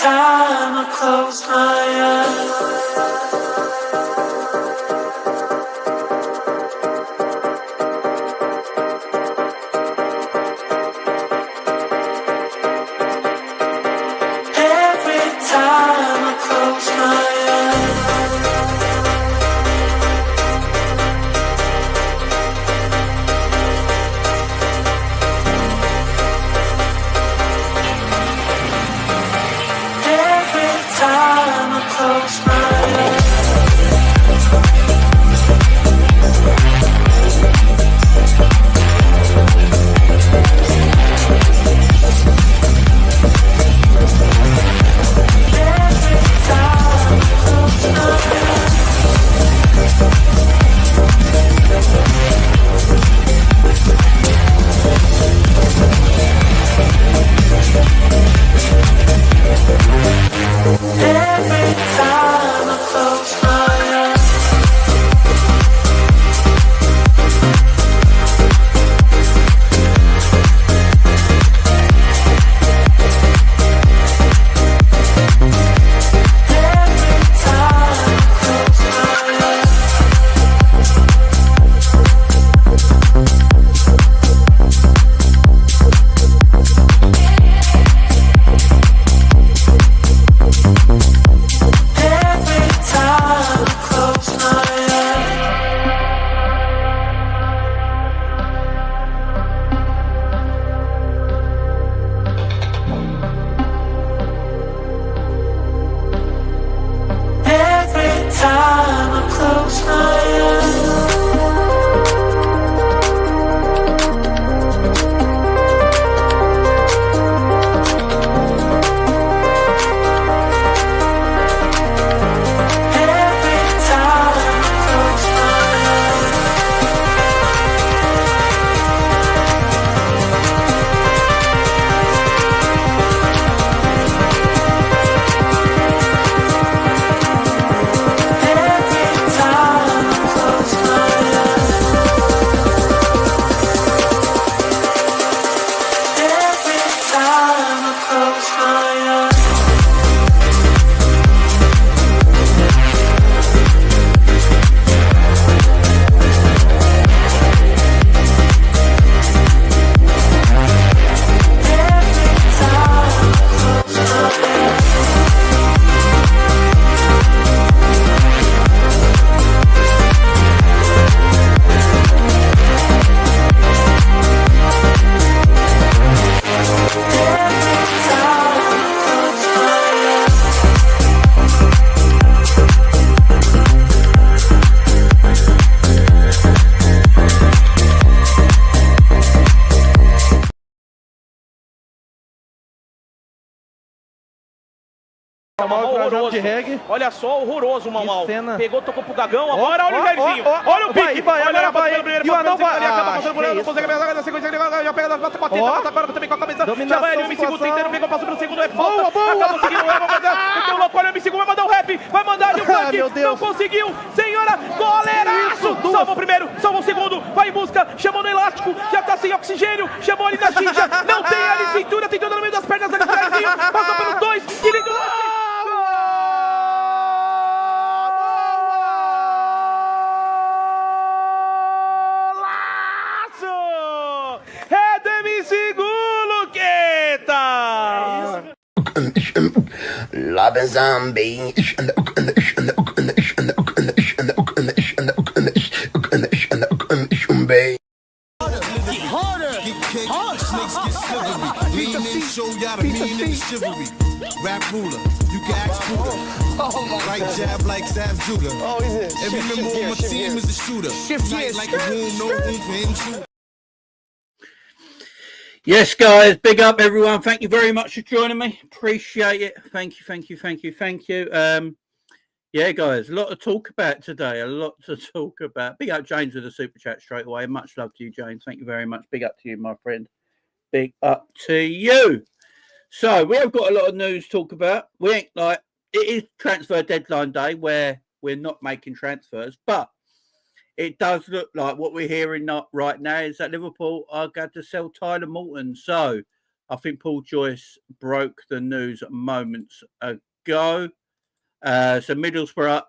time I close my eyes. Every time I close my time I close my eyes. Every time I close my eyes. Horroroso. Olha só, horroroso o Mamal. Pegou, tocou pro Gagão. Agora olha o Jairzinho. Olha o pique. Olha pelo primeiro. E o Anão vai. Acaba passando por ele. Não consegue pegar na sequência. Já pega na batida. Bota agora também com a cabeça. Chama ele. O M5 tentando. Pegou, passou pelo segundo. É falta. Acaba conseguindo. Vai mandar. Então louco. Olha o M5. Vai mandar o rap. Vai mandar ali o flank. Não conseguiu. Senhora. Goleiraço. Salva o primeiro. Salva o segundo. Vai em busca. Chamou no elástico. Já tá sem oxigênio. Chamou ali na xincha. Não tem ali cintura. Tentou no meio das pernas ali atrás. Passou pelos dois. Direito do lance. Love zombie. Rap ruler, you can ask Buddha. Right jab like Sam Judah. Oh, he's it. Every member on my team is a shooter. Tight like a room, no room for him to. Yes, guys, big up everyone. Thank you very much for joining me. Appreciate it. Thank you. Yeah, guys, a lot to talk about today. Big up James with the super chat straight away. Much love to you, James. Thank you very much. Big up to you, my friend. Big up to you. So we have got a lot of news to talk about. We ain't like, it is transfer deadline day where we're not making transfers, but it does look like what we're hearing right now is that Liverpool are going to sell Tyler Morton. So I think Paul Joyce broke the news moments ago. So Middlesbrough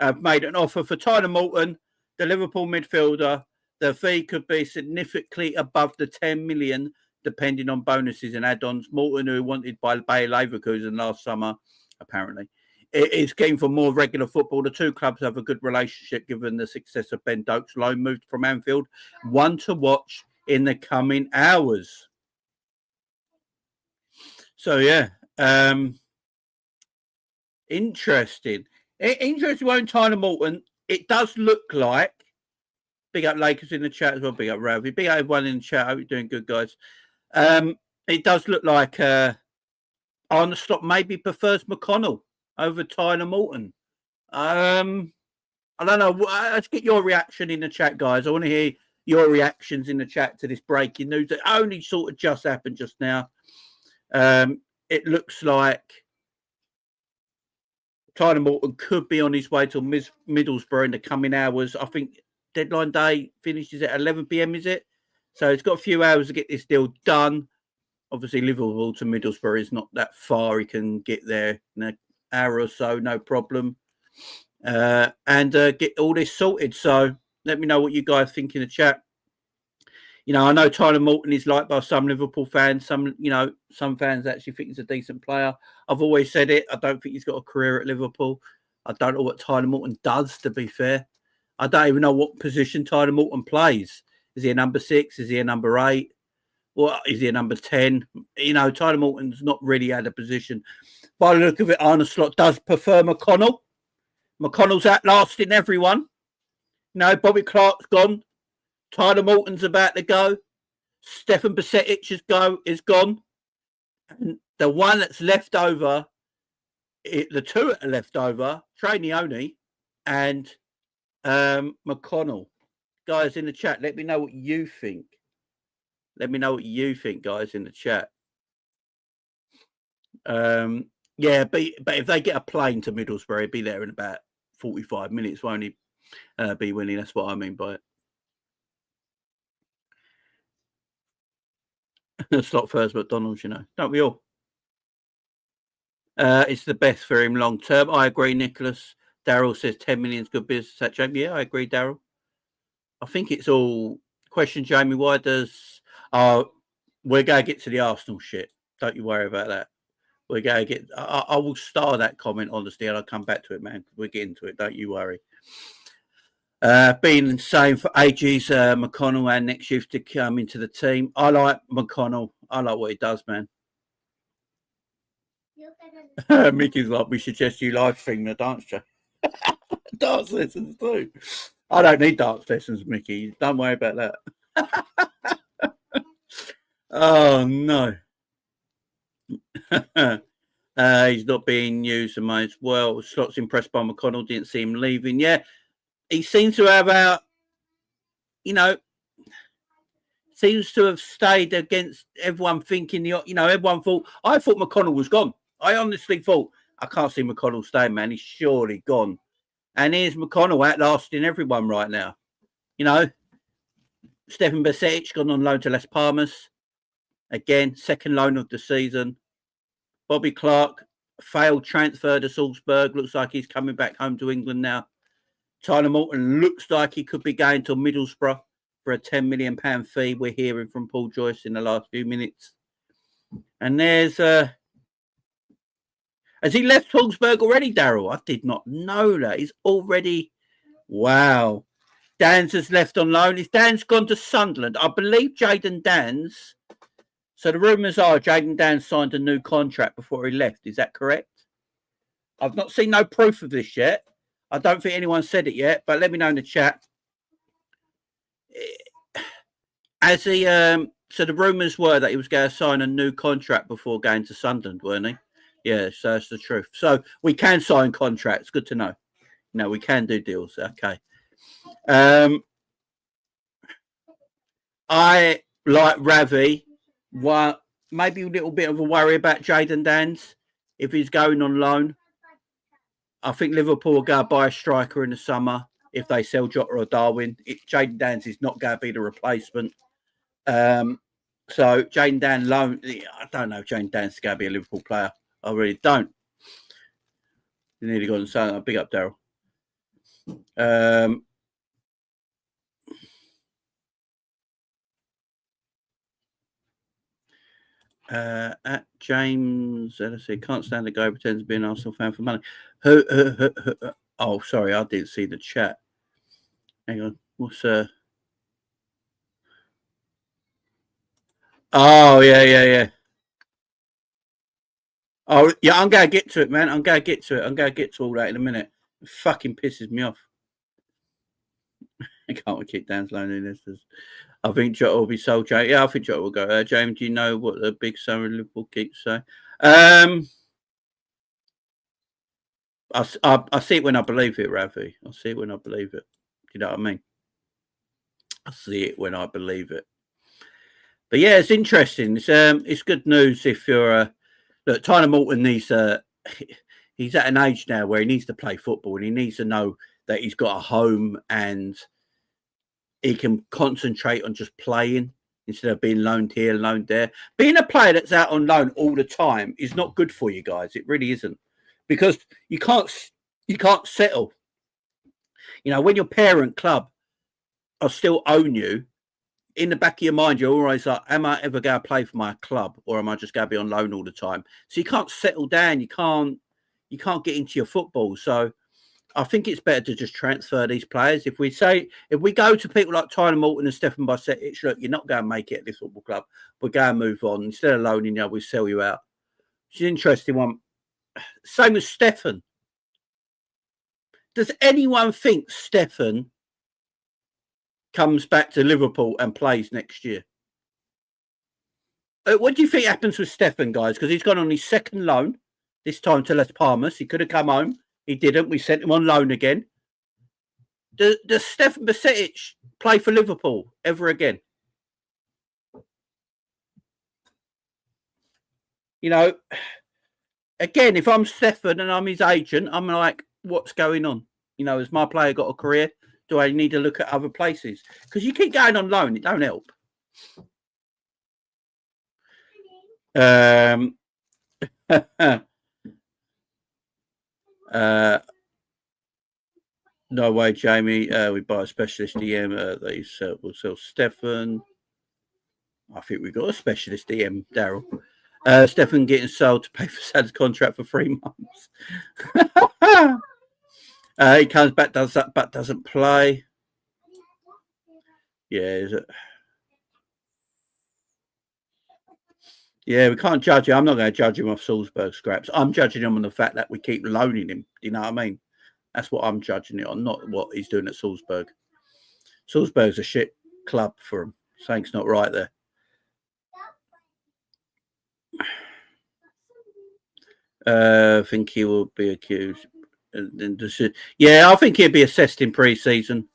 have made an offer for Tyler Morton, the Liverpool midfielder. The fee could be significantly above the 10 million, depending on bonuses and add-ons. Morton, who wanted by Bayer Leverkusen last summer, apparently, is getting for more regular football. The two clubs have a good relationship, given the success of Ben Doak's loan move from Anfield. One to watch in the coming hours. So, yeah. Interesting. Interesting one, Tyler Morton. It does look like, big up Lakers in the chat as well, big up Ravi, big up everyone in the chat. I hope you're doing good, guys. It does look like Arne Slot maybe prefers McConnell over Tyler Morton. I don't know. Let's get your reaction in the chat, guys. I want to hear your reactions in the chat to this breaking news that only sort of just happened just now. It looks like Tyler Morton could be on his way to Middlesbrough in the coming hours. I think deadline day finishes at 11 p.m, is it? So it's got a few hours to get this deal done. Obviously, Liverpool to Middlesbrough is not that far. He can get there in an hour or so, no problem. And get all this sorted. So let me know what you guys think in the chat. You know, I know Tyler Morton is liked by some Liverpool fans. Some fans actually think he's a decent player. I've always said it. I don't think he's got a career at Liverpool. I don't know what Tyler Morton does, to be fair. I don't even know what position Tyler Morton plays. Is he a number 6? Is he a number 8? Or is he a number 10? You know, Tyler Morton's not really had a position. By the look of it, Arne Slot does prefer McConnell. McConnell's outlasting everyone. No, Bobby Clark's gone. Tyler Morton's about to go. Stefan Bajcetic is gone. And the one that's left over, the two that are left over, Trainioni and McConnell. Guys in the chat, let me know what you think. Let me know what you think, guys, in the chat. Yeah, but if they get a plane to Middlesbrough, it'll be there in about 45 minutes, won't he? Be winning. That's what I mean by it. Slot first, McDonald's, you know. Don't we all? It's the best for him long term. I agree, Nicholas. Daryl says 10 million is good business at Jamie. Yeah, I agree, Daryl. I think it's all question, Jamie. Why does we're going to get to the Arsenal shit. Don't you worry about that. We're going to get. I will star that comment, honestly, and I'll come back to it, man. We'll get into it. Don't you worry. Been saying for ages, McConnell and next shift to come into the team. I like McConnell. I like what he does, man. Mickey's like, we suggest you live stream the dance show. Dance lessons too. I don't need dance lessons, Mickey. Don't worry about that. Oh no. He's not being used as well. Slot's impressed by McConnell. Didn't see him leaving. Yeah. He seems to have seems to have stayed against everyone thinking, everyone thought, I thought McConnell was gone. I honestly thought, I can't see McConnell staying, man. He's surely gone. And here's McConnell outlasting everyone right now. You know, Stefan Bajcetic gone on loan to Las Palmas. Again, second loan of the season. Bobby Clark, failed transfer to Salzburg. Looks like he's coming back home to England now. Tyler Morton looks like he could be going to Middlesbrough for a £10 million fee. We're hearing from Paul Joyce in the last few minutes. And there's... has he left Salzburg already, Daryl? I did not know that. He's already... Wow. Dans has left on loan. Is Dan's gone to Sunderland? I believe Jayden Dans... So the rumours are Jayden Dans signed a new contract before he left. Is that correct? I've not seen no proof of this yet. I don't think anyone said it yet, but let me know in the chat. As he, so the rumours were that he was going to sign a new contract before going to Sunderland, weren't he? Yeah, so that's the truth. So we can sign contracts. Good to know. No, we can do deals. Okay. I like Ravi. Maybe a little bit of a worry about Jayden Dans if he's going on loan. I think Liverpool will go buy a striker in the summer if they sell Jota or Darwin. Jayden Dans is not going to be the replacement. So Jane Dan loan. I don't know if Jane Dan's going to be a Liverpool player. I really don't. You nearly got to say that. Big up, Daryl. At James, let's see, can't stand the guy who pretends to be an Arsenal fan for money. Oh, sorry, I didn't see the chat. Hang on, what's Oh yeah. Oh yeah, I'm gonna get to it, man. I'm gonna get to all that in a minute. It fucking pisses me off. I can't keep Dan's loneliness. I think Jota will be sold. Yeah, I think Jota will go. James, do you know what the big summer in Liverpool keeps saying? I see it when I believe it, Ravi. I see it when I believe it. You know what I mean? I see it when I believe it. But yeah, it's interesting. It's good news if you're look. Tyler Morton needs he's at an age now where he needs to play football and he needs to know that he's got a home and he can concentrate on just playing instead of being loaned here, loaned there. Being a player that's out on loan all the time is not good for you guys. It really isn't, because you can't settle. You know, when your parent club are still own you, in the back of your mind, you're always like, am I ever going to play for my club, or am I just going to be on loan all the time? So you can't settle down. You can't get into your football. So I think it's better to just transfer these players. If we go to people like Tyler Morton and Stefan Bajcetic, look, you're not going to make it at this football club. We're going to move on. Instead of loaning you, we'll sell you out. It's an interesting one. Same as Stefan. Does anyone think Stefan comes back to Liverpool and plays next year? What do you think happens with Stefan, guys? Because he's gone on his second loan, this time to Las Palmas. He could have come home. He didn't. We sent him on loan again. Does Stefan Bajcetic play for Liverpool ever again? You know, again, if I'm Stefan and I'm his agent, I'm like, what's going on? You know, has my player got a career? Do I need to look at other places? Because you keep going on loan, it don't help. No way, Jamie. We buy a specialist DM. We'll sell Stefan. I think we've got a specialist DM, Daryl. Stefan getting sold to pay for Sad's contract for 3 months. He comes back, does that, but doesn't play. Yeah, yeah, we can't judge him. I'm not going to judge him off Salzburg scraps. I'm judging him on the fact that we keep loaning him. Do you know what I mean? That's what I'm judging it on, not what he's doing at Salzburg. Salzburg's a shit club for him. Something's not right there. I think he will be accused. Yeah, I think he'll be assessed in pre-season.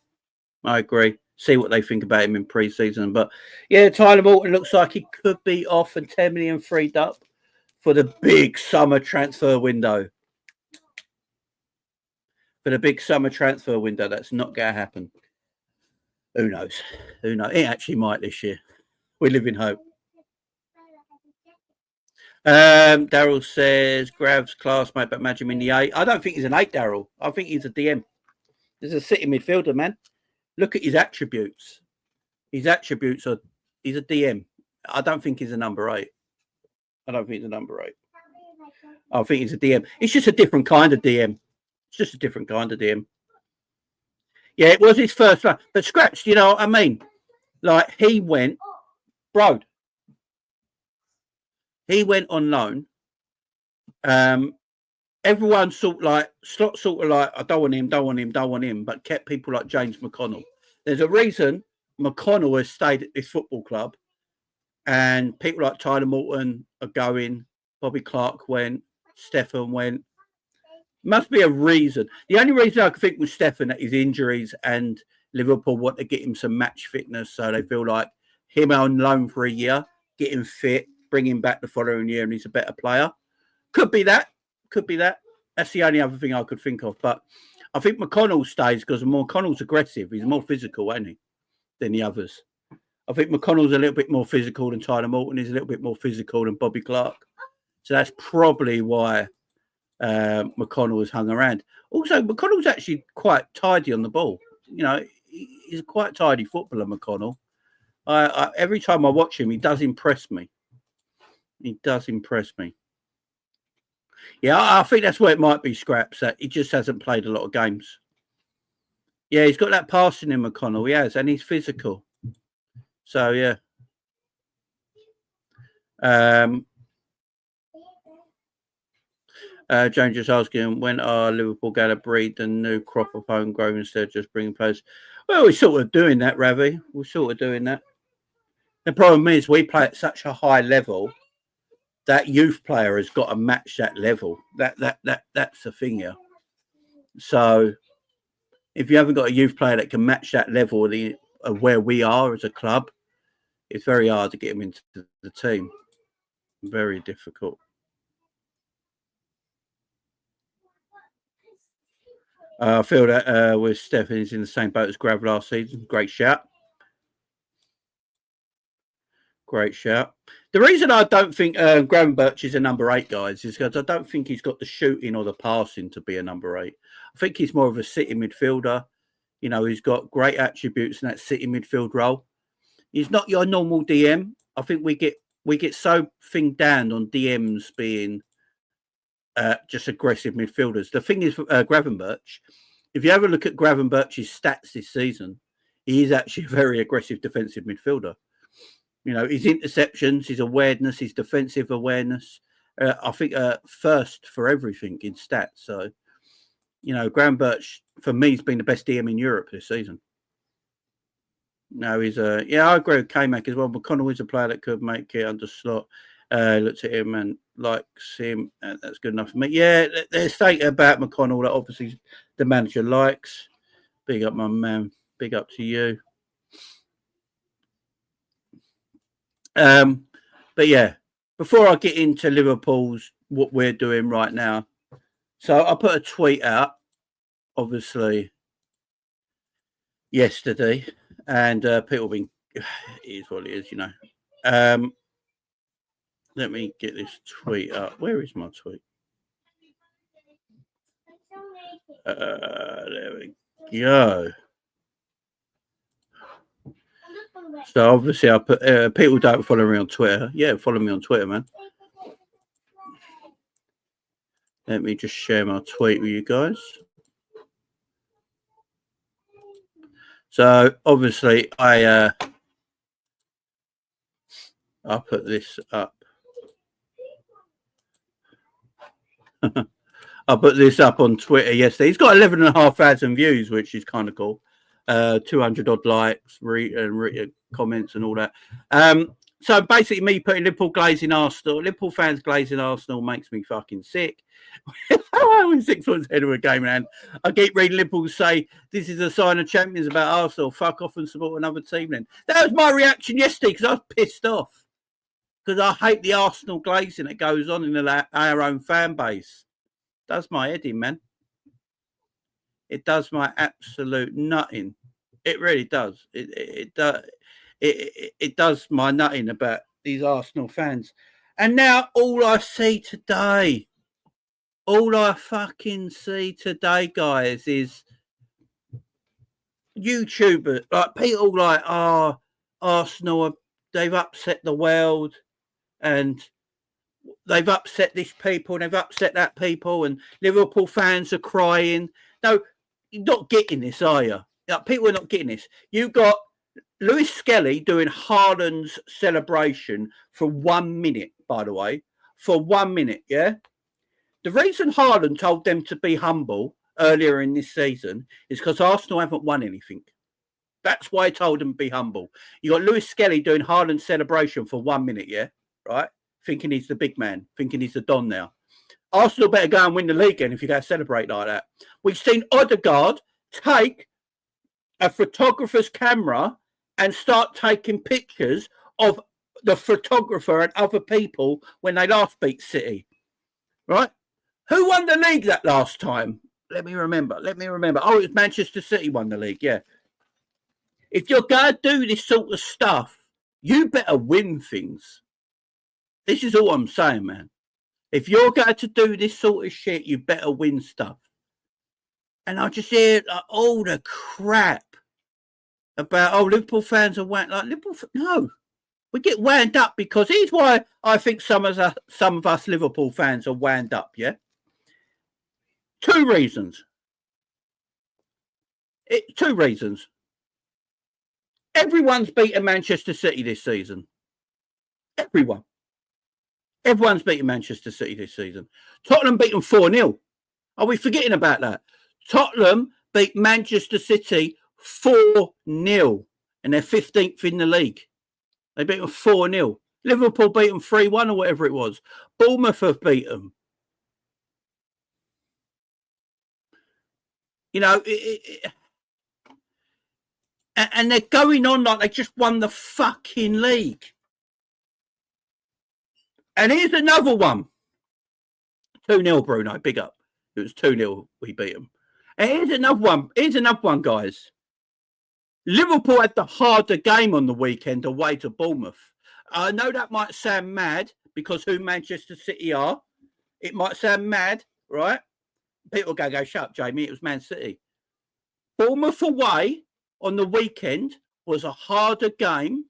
I agree. See what they think about him in pre-season. But yeah, Tyler Morton looks like he could be off and 10 million freed up for the big summer transfer window. For the big summer transfer window, that's not going to happen. Who knows? Who knows? It actually might this year. We live in hope. Daryl says, Grav's classmate, but imagine him in the 8. I don't think he's an 8, Daryl. I think he's a DM. He's a sitting midfielder, man. Look at his attributes. His attributes are, he's a DM. I don't think he's a number 8. I don't think he's a number 8. I think he's a DM. It's just a different kind of DM. It's just a different kind of DM. Yeah, it was his first one. But Scraps, you know what I mean? Like, he went, bro. He went on loan. Everyone sort of like, I don't want him, but kept people like James McConnell. There's a reason McConnell has stayed at this football club, and people like Tyler Morton are going. Bobby Clark went. Stefan went. Must be a reason. The only reason I could think was Stefan, that his injuries, and Liverpool want to get him some match fitness, so they feel like him on loan for a year, get him fit, bring him back the following year, and he's a better player. Could be that. That's the only other thing I could think of. But I think McConnell stays because McConnell's aggressive. He's more physical, ain't he, than the others. I think McConnell's a little bit more physical than Tyler Morton. He's a little bit more physical than Bobby Clark. So that's probably why McConnell has hung around. Also, McConnell's actually quite tidy on the ball. You know, he's a quite tidy footballer, McConnell. Every time I watch him, he does impress me. He does impress me. Yeah, I think that's where it might be, Scraps, that he just hasn't played a lot of games. Yeah, he's got that passing in McConnell, he has, and he's physical. So, yeah. James just asking, when are Liverpool going to breed the new crop of homegrown instead of just bringing players? Well, we're sort of doing that, Ravi. We're sort of doing that. The problem is we play at such a high level that youth player has got to match that level. That's the thing here. So if you haven't got a youth player that can match that level of where we are as a club, it's very hard to get him into the team. Very difficult. I feel that with Stephen, he's in the same boat as Grav last season. Great shout. Great shout. The reason I don't think Gravenberch is a number 8, guys, is because I don't think he's got the shooting or the passing to be a number 8. I think he's more of a sitting midfielder. You know, he's got great attributes in that sitting midfield role. He's not your normal DM. I think we get so thinged down on DMs being just aggressive midfielders. The thing is, Gravenberch, if you have a look at Gravenberch's stats this season, he is actually a very aggressive defensive midfielder. You know, his interceptions, his awareness, his defensive awareness, I think first for everything in stats. So, you know, Gravenberch, for me, has been the best DM in Europe this season. No, he's I agree with K-Mac as well. McConnell is a player that could make it under slot. Looks at him and likes him. That's good enough for me. Yeah, there's statement about McConnell that obviously the manager likes. Big up, my man. Big up to you. But yeah, before I get into Liverpool's, what we're doing right now. So I put a tweet out, obviously, yesterday, and people been, it is what it is, you know. Let me get this tweet up. Where is my tweet? There we go. So obviously I put people don't follow me on Twitter. Yeah, follow me on Twitter, man. Let me just share my tweet with you guys. So obviously I put this up. I put this up on Twitter yesterday. He's got 11,500 views, which is kind of cool. 200 odd likes, comments and all that. So basically me putting Liverpool glazing Arsenal, Liverpool fans glazing Arsenal makes me fucking sick. I'm 6 months ahead of a game, man. I keep reading Liverpool say this is a sign of champions about Arsenal. Fuck off and support another team then. That was my reaction yesterday because I was pissed off. Because I hate the Arsenal glazing that goes on in our own fan base. Does my head in, man. It does my absolute nutting. It really does. It does my nutting about these Arsenal fans. And now all I see today, all I fucking see today, guys, is YouTubers, like people like, oh, Arsenal, they've upset the world and they've upset this people and they've upset that people and Liverpool fans are crying. No, you're not getting this, are you? Like, people are not getting this. You've got Lewis Skelly doing Haaland's celebration for 1 minute, by the way. For 1 minute, yeah? The reason Haaland told them to be humble earlier in this season is because Arsenal haven't won anything. That's why I told them to be humble. You got Lewis Skelly doing Haaland's celebration for 1 minute, yeah? Right? Thinking he's the big man. Thinking he's the Don now. Arsenal better go and win the league again if you're going to celebrate like that. We've seen Odegaard take a photographer's camera and start taking pictures of the photographer and other people when they last beat City. Right? Who won the league that last time? Let me remember. Oh, it was Manchester City won the league, yeah. If you're going to do this sort of stuff, You better win things. This is all I'm saying, man. If you're going to do this sort of shit, you better win stuff. And I just hear like, all the crap about, Liverpool fans are wound like Liverpool. No, we get wound up because here's why I think some of us Liverpool fans are wound up. Yeah, 2 reasons. 2 reasons. Everyone's beaten Manchester City this season. Everyone's beaten Manchester City this season. Tottenham beat them 4-0. Are we forgetting about that? Tottenham beat Manchester City 4-0 and they're 15th in the league. They beat them 4-0. Liverpool beat them 3-1 or whatever it was. Bournemouth have beat them. You know, and they're going on like they just won the fucking league. And here's another one. 2-0, Bruno. Big up. It was 2-0. We beat them. And here's another one. Guys. Liverpool had the harder game on the weekend away to Bournemouth. I know that might sound mad because who Manchester City are. It might sound mad, right? People go, shut up, Jamie. It was Man City. Bournemouth away on the weekend was a harder game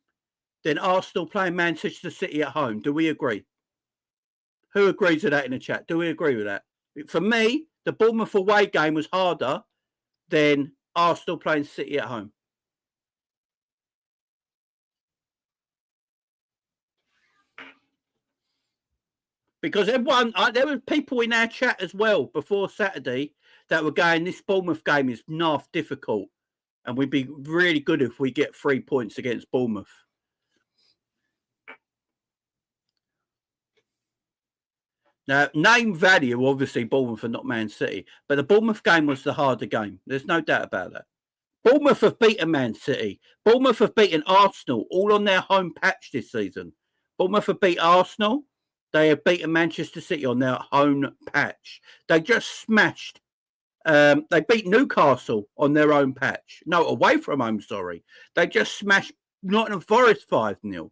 than Arsenal playing Manchester City at home. Do we agree? Who agrees with that in the chat? Do we agree with that? For me, the Bournemouth away game was harder than Arsenal playing City at home. Because everyone, there were people in our chat as well before Saturday that were going, this Bournemouth game is naff difficult. And we'd be really good if we get 3 points against Bournemouth. Now, name value, obviously, Bournemouth are not Man City. But the Bournemouth game was the harder game. There's no doubt about that. Bournemouth have beaten Man City. Bournemouth have beaten Arsenal, all on their home patch this season. Bournemouth have beat Arsenal. They have beaten Manchester City on their home patch. They just smashed. They beat Newcastle on their own patch. No, away from home, sorry. They just smashed Nottingham Forest 5-0.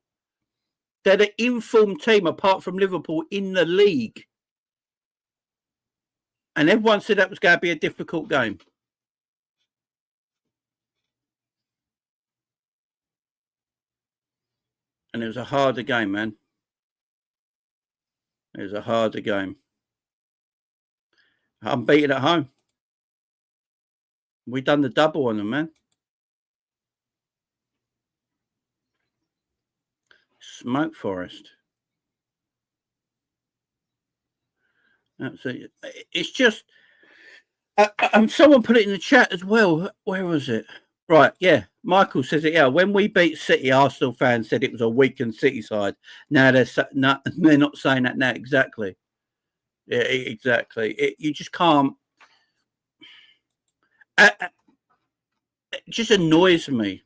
They're the informed team, apart from Liverpool, in the league. And everyone said that was going to be a difficult game. And it was a harder game, man. It was a harder game. Unbeaten at home. We done the double on them, man. Smoke Forest. Absolutely. It's just, someone put it in the chat as well. Where was it? Right, yeah. Michael says it. Yeah, when we beat City, Arsenal fans said it was a weakened City side. Now they're not saying that now. Exactly. Yeah, exactly. You just can't. It just annoys me.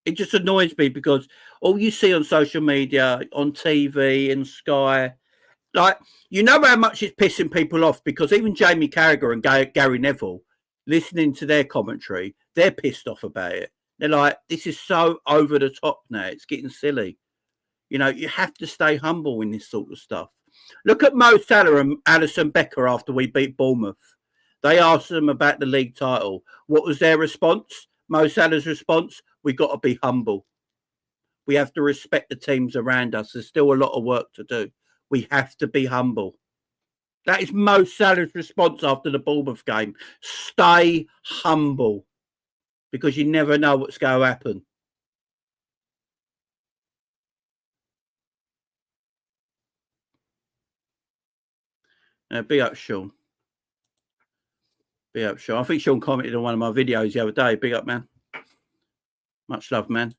It just annoys me because all you see on social media, on TV and Sky, like, you know how much it's pissing people off because even Jamie Carragher and Gary Neville, listening to their commentary, they're pissed off about it. They're like, this is so over the top now. It's getting silly. You know, you have to stay humble in this sort of stuff. Look at Mo Salah and Alisson Becker after we beat Bournemouth. They asked them about the league title. What was their response? Mo Salah's response, we got to be humble. We have to respect the teams around us. There's still a lot of work to do. We have to be humble. That is Mo Salah's response after the Bournemouth game. Stay humble, because you never know what's going to happen. Big up, Sean. Big up, Sean. I think Sean commented on one of my videos the other day. Big up, man. Much love, man.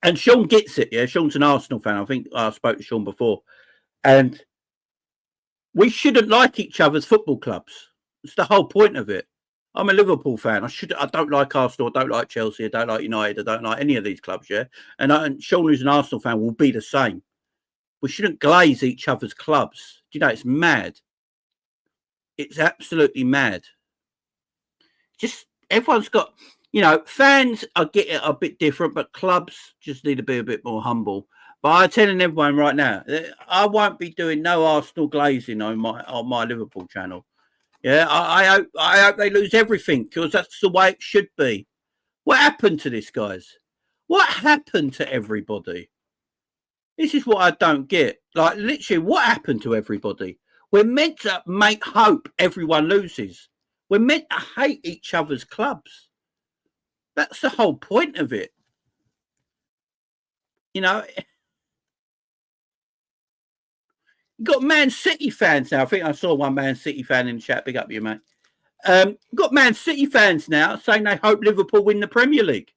And Sean gets it, yeah? Sean's an Arsenal fan. I think I spoke to Sean before. And we shouldn't like each other's football clubs. It's the whole point of it. I'm a Liverpool fan. I don't like Arsenal. I don't like Chelsea. I don't like United. I don't like any of these clubs, yeah? And Sean, who's an Arsenal fan, will be the same. We shouldn't glaze each other's clubs. Do you know, it's mad. It's absolutely mad. Just everyone's got, you know, fans I get it a bit different, but clubs just need to be a bit more humble. But I'm telling everyone right now, I won't be doing no Arsenal glazing on my Liverpool channel. Yeah, I hope they lose everything because that's the way it should be. What happened to this, guys? What happened to everybody? This is what I don't get. Like, literally, what happened to everybody? We're meant to make hope everyone loses. We're meant to hate each other's clubs. That's the whole point of it. You know, you got Man City fans now. I think I saw one Man City fan in the chat. Big up you, mate. Got Man City fans now saying they hope Liverpool win the Premier League.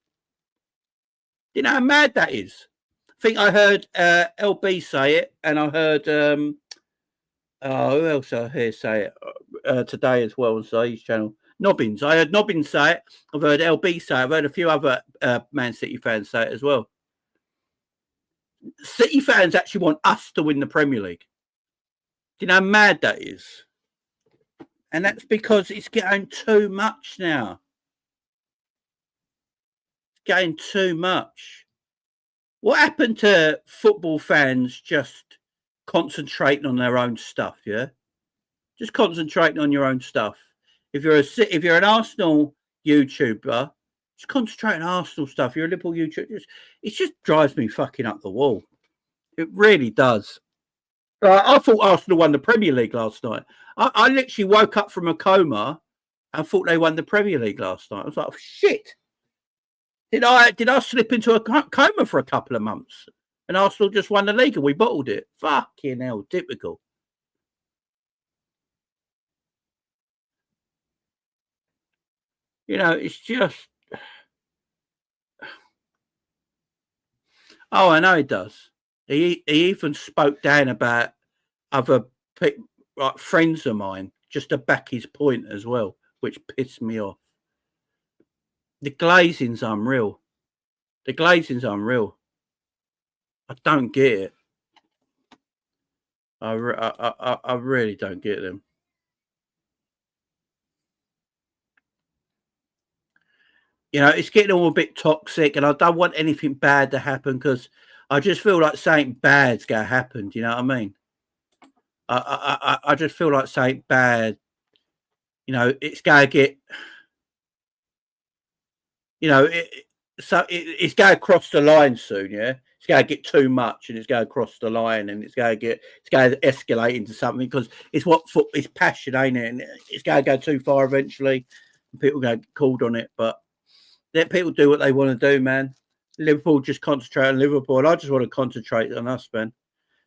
You know how mad that is? I think I heard LB say it, and I heard who else I hear say it today as well on Saeed's channel. Nobbins. I heard Nobbins say it. I've heard LB say it. I've heard a few other Man City fans say it as well. City fans actually want us to win the Premier League. Do you know how mad that is? And that's because it's getting too much now. It's getting too much. What happened to football fans just concentrating on their own stuff, yeah? Just concentrating on your own stuff. If you're an Arsenal YouTuber, just concentrate on Arsenal stuff. You're a Liverpool YouTuber. It just drives me fucking up the wall. It really does. I thought Arsenal won the Premier League last night. I literally woke up from a coma and thought they won the Premier League last night. I was like, oh, shit. Did I slip into a coma for a couple of months? And Arsenal just won the league and we bottled it. Fucking hell, typical. You know, it's just... Oh, I know he does. He even spoke down about other like friends of mine just to back his point as well, which pissed me off. The glazing's unreal. The glazing's unreal. I don't get it. I really don't get them. You know, it's getting all a bit toxic, and I don't want anything bad to happen because I just feel like something bad's going to happen. Do you know what I mean? I just feel like something bad. You know, it's going to get. You know, it's going to cross the line soon. Yeah, it's going to get too much, and it's going to cross the line, and it's going to escalate into something because it's passion, ain't it? And it's going to go too far eventually, and people go called on it, but. Let people do what they want to do, man. Liverpool just concentrate on Liverpool. I just want to concentrate on us, man.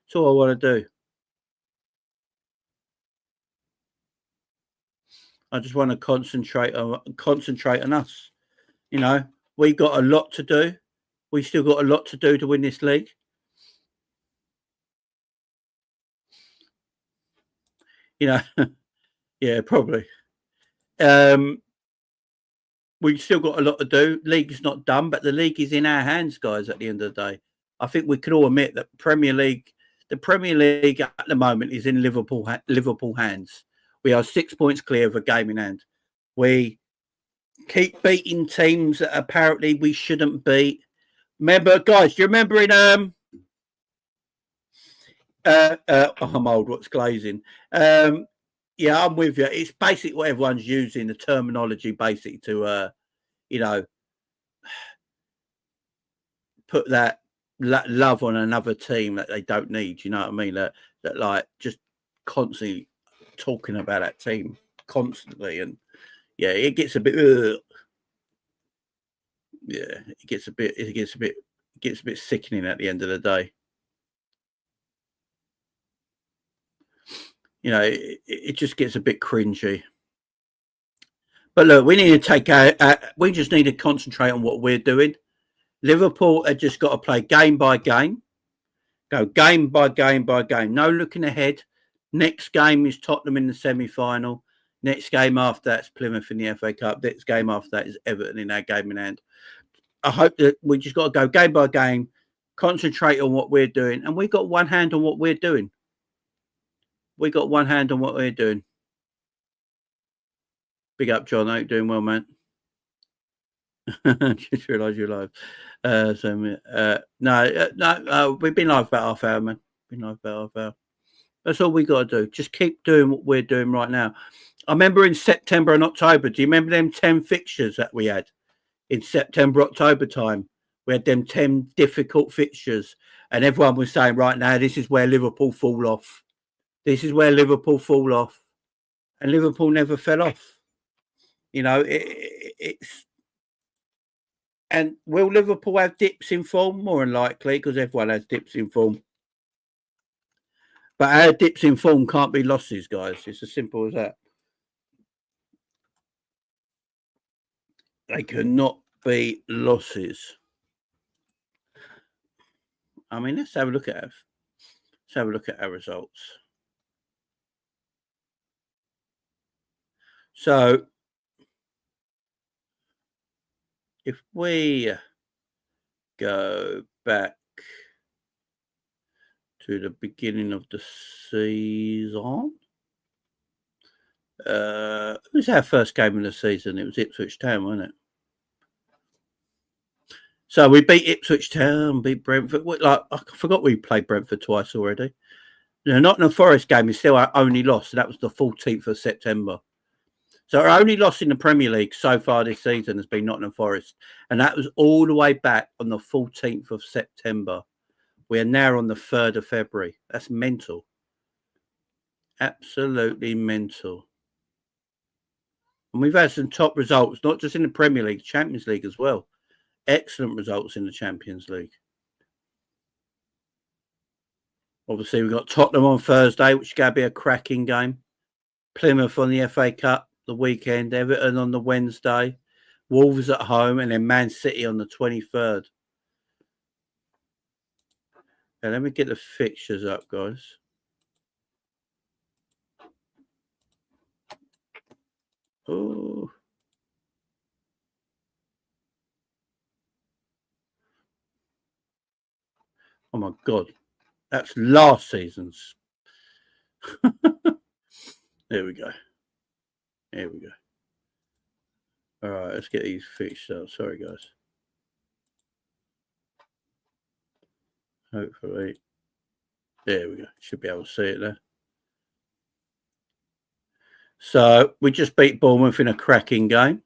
That's all I want to do. I just want to concentrate on us. You know, we got a lot to do. We still got a lot to do to win this league. You know, yeah, probably. We've still got a lot to do. League's not done, but the league is in our hands, guys, at the end of the day. I think we can all admit that the Premier League at the moment is in Liverpool hands. We are 6 points clear of a game in hand. We keep beating teams that apparently we shouldn't beat. Remember, guys, do you remember in I'm old, what's glazing? Yeah, I'm with you. It's basically what everyone's using, the terminology basically to, you know, put that love on another team that they don't need. You know what I mean? That like just constantly talking about that team constantly. And yeah, it gets a bit, it gets a bit sickening at the end of the day. You know, it just gets a bit cringy. But look, we need to we just need to concentrate on what we're doing. Liverpool have just got to play game by game. Go game by game by game. No looking ahead. Next game is Tottenham in the semi-final. Next game after that's Plymouth in the FA Cup. Next game after that is Everton in our game in hand. I hope that we just got to go game by game, concentrate on what we're doing. And we got one hand on what we're doing. We got one hand on what we're doing. Big up, John. I hope you're doing well, man. Just realised you're live. No, we've been live about half hour, man. Been live about half hour. That's all we got to do. Just keep doing what we're doing right now. I remember in September and October. Do you remember them 10 fixtures that we had in September, October time? We had them 10 difficult fixtures, and everyone was saying, right now, this is where Liverpool fall off. This is where Liverpool fall off, and Liverpool never fell off. You know, it's. And will Liverpool have dips in form? More than likely, because everyone has dips in form. But our dips in form can't be losses, guys. It's as simple as that. They cannot be losses. I mean, let's have a look at our results. So, if we go back to the beginning of the season, it was our first game of the season. It was Ipswich Town, wasn't it? So we beat Ipswich Town, beat Brentford. Like, I forgot we played Brentford twice already. The Nottingham Forest game is still our only loss. So that was the 14th of September. So our only loss in the Premier League so far this season has been Nottingham Forest. And that was all the way back on the 14th of September. We are now on the 3rd of February. That's mental. Absolutely mental. And we've had some top results, not just in the Premier League, Champions League as well. Excellent results in the Champions League. Obviously, we've got Tottenham on Thursday, which is going to be a cracking game. Plymouth on the FA Cup the weekend. Everton on the Wednesday. Wolves at home. And then Man City on the 23rd. Now, let me get the fixtures up, guys. Oh. Oh, my God. That's last season's. There we go. There we go. All right, let's get these fixtures out. Sorry, guys. Hopefully. There we go. Should be able to see it there. So we just beat Bournemouth in a cracking game.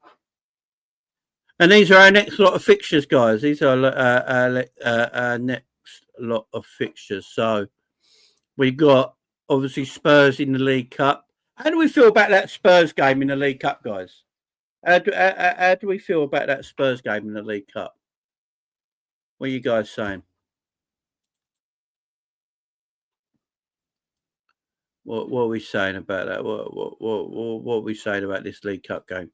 And these are our next lot of fixtures, guys. These are our next lot of fixtures. So we got, obviously, Spurs in the League Cup. How do we feel about that Spurs game in the League Cup, guys? How do we feel about that Spurs game in the League Cup? What are you guys saying? What are we saying about that? What are we saying about this League Cup game?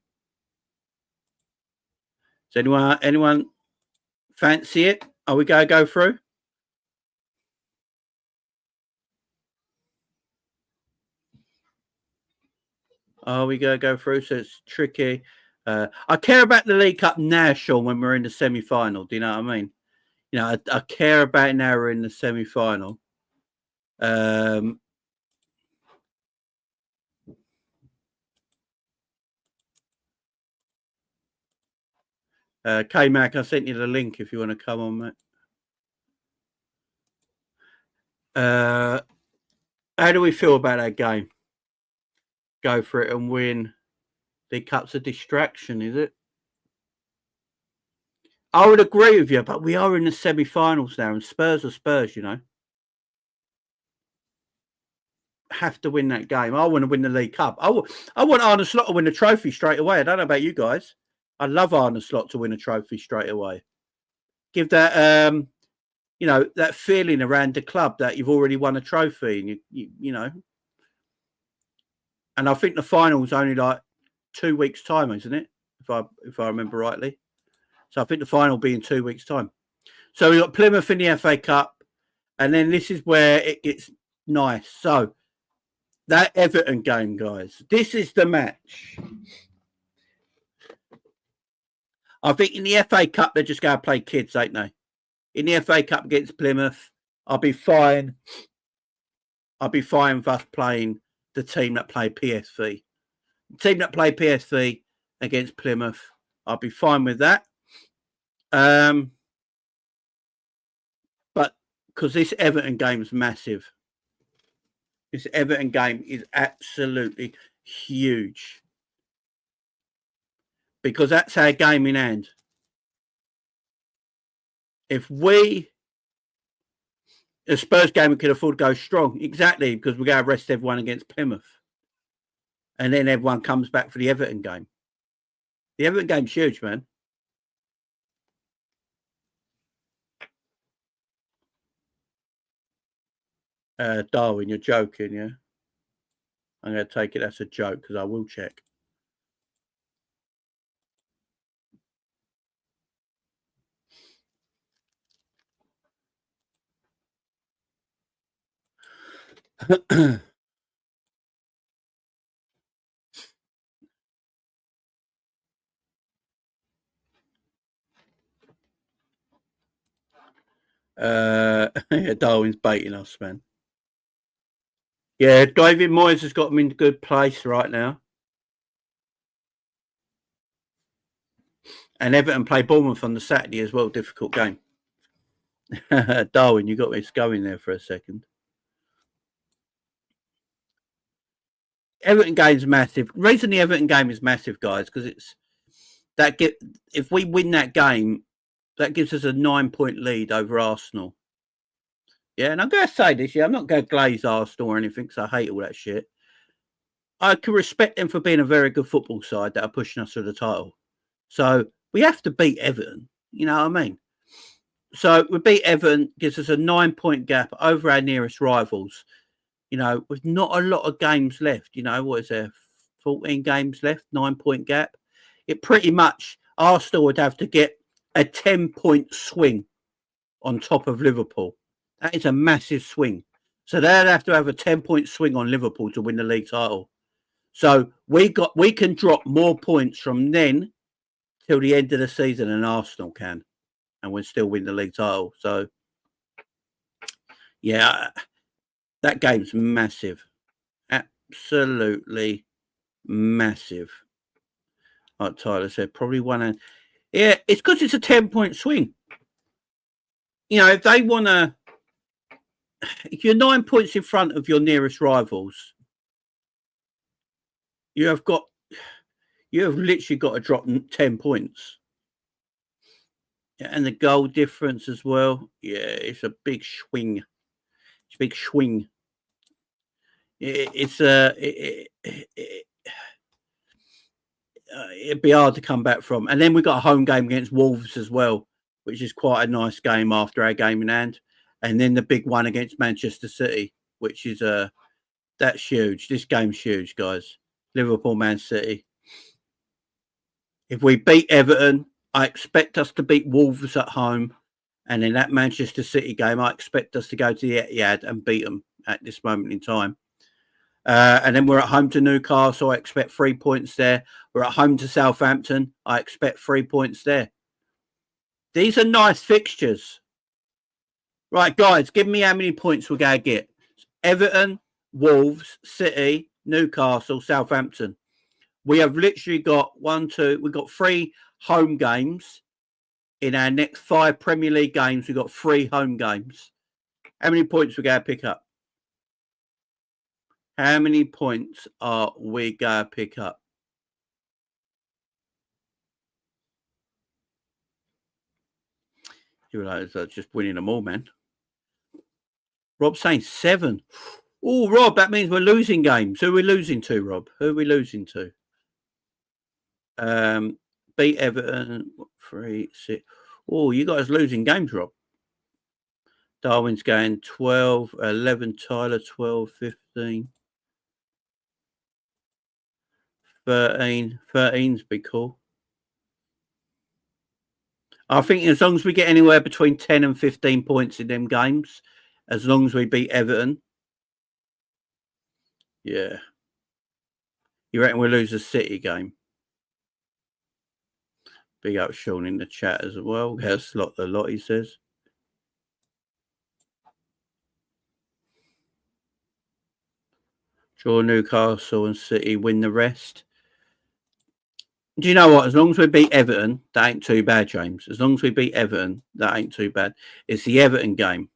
Does anyone fancy it? Are we going to go through? Are we going to go through? So it's tricky. I care about the League Cup now, Sean, when we're in the semi-final. Do you know what I mean? You know, I care about it now we're in the semi-final. K-Mac, I sent you the link if you want to come on, mate. How do we feel about that game? Go for it and win. The Cup's a distraction, is it? I would agree with you, but we are in the semi-finals now, and Spurs are Spurs, you know. Have to win that game. I want to win the League Cup. I want Arne Slot to win the trophy straight away. I don't know about you guys. I love Arne Slot to win a trophy straight away. Give that, you know, that feeling around the club that you've already won a trophy, and you know. And I think the final's only like 2 weeks' time, isn't it? If I remember rightly. So I think the final will be in 2 weeks' time. So we've got Plymouth in the FA Cup, and then this is where it gets nice. So that Everton game, guys, this is the match. I think in the FA Cup, they're just going to play kids, ain't they? In the FA Cup against Plymouth, I'll be fine. I'll be fine with us playing the team that played PSV. The team that played PSV against Plymouth, I'll be fine with that. But because this Everton game is massive. This Everton game is absolutely huge. Because that's our game in hand. If the Spurs game, we could afford to go strong. Exactly, because we're going to rest everyone against Plymouth. And then everyone comes back for the Everton game. The Everton game's huge, man. Darwin, you're joking, yeah? I'm going to take it that's a joke because I will check. Yeah, Darwin's baiting us, man. Yeah, David Moyes has got them in a good place right now. And Everton play Bournemouth on the Saturday as well. Difficult game. Darwin, you got me going there for a second. Everton game's massive. The reason the Everton game is massive, guys, because if we win that game, that gives us a 9-point lead over Arsenal. Yeah, and I'm going to say this, I'm not going to glaze Arsenal or anything because I hate all that shit. I can respect them for being a very good football side that are pushing us for the title. So we have to beat Everton. You know what I mean? So we beat Everton, gives us a 9-point gap over our nearest rivals. You know, with not a lot of games left. You know, what is there? 14 games left, 9-point gap. It pretty much, Arsenal would have to get a 10-point swing on top of Liverpool. That is a massive swing. So they'd have to have a 10-point swing on Liverpool to win the league title. So we can drop more points from then till the end of the season than Arsenal can, and we'll still win the league title. So, yeah, that game's massive. Absolutely massive. Like Tyler said, probably one. Yeah, it's because it's a 10-point swing. You know, if they want to, if you're 9 points in front of your nearest rivals, you have literally got to drop 10 points. Yeah, and the goal difference as well. Yeah, it's a big swing. It's a big swing. It'd be hard to come back from. And then we got a home game against Wolves as well, which is quite a nice game after our game in hand. And then the big one against Manchester City, which is that's huge. This game's huge, guys. Liverpool, Man City. If we beat Everton, I expect us to beat Wolves at home. And in that Manchester City game, I expect us to go to the Etihad and beat them at this moment in time. And then we're at home to Newcastle. I expect 3 points there. We're at home to Southampton. I expect 3 points there. These are nice fixtures. Right, guys, give me how many points we're going to get. Everton, Wolves, City, Newcastle, Southampton. We have literally got we've got 3 home games. In our next 5 Premier League games, we've got 3 home games. How many points we going to pick up? How many points are we going to pick up? You realize that's just winning them all, man. Rob's saying 7. Oh, Rob, that means we're losing games. Who are we losing to, Rob? Who are we losing to? Beat Everton, 3, 6. Oh, you guys losing games, Rob. Darwin's going 12, 11, Tyler 12, 15. 13. 13's be cool. I think as long as we get anywhere between 10 and 15 points in them games, as long as we beat Everton. Yeah. You reckon we'll lose the City game? Big up Sean in the chat as well. Yes, a lot, he says. Draw Newcastle and City, win the rest. Do you know what? As long as we beat Everton, that ain't too bad, James. As long as we beat Everton, that ain't too bad. It's the Everton game.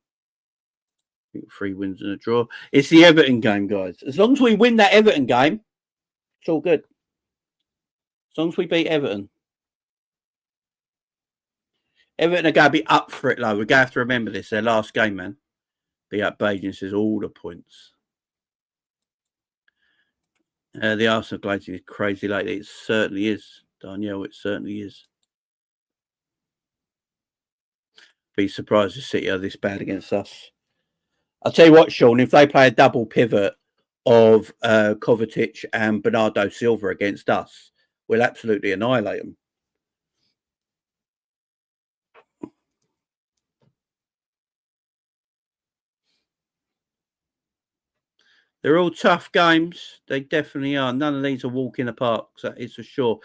3 wins and a draw. It's the Everton game, guys. As long as we win that Everton game, it's all good. As long as we beat Everton. Everton are going to be up for it, though. We're going to have to remember this. Their last game, man. Be up Bajan says all the points. The Arsenal glazing is crazy lately. It certainly is, Danielle. It certainly is. Be surprised if City are this bad against us. I'll tell you what, Sean, if they play a double pivot of Kovacic and Bernardo Silva against us, we'll absolutely annihilate them. They're all tough games. They definitely are. None of these are walk in the park, that is for sure.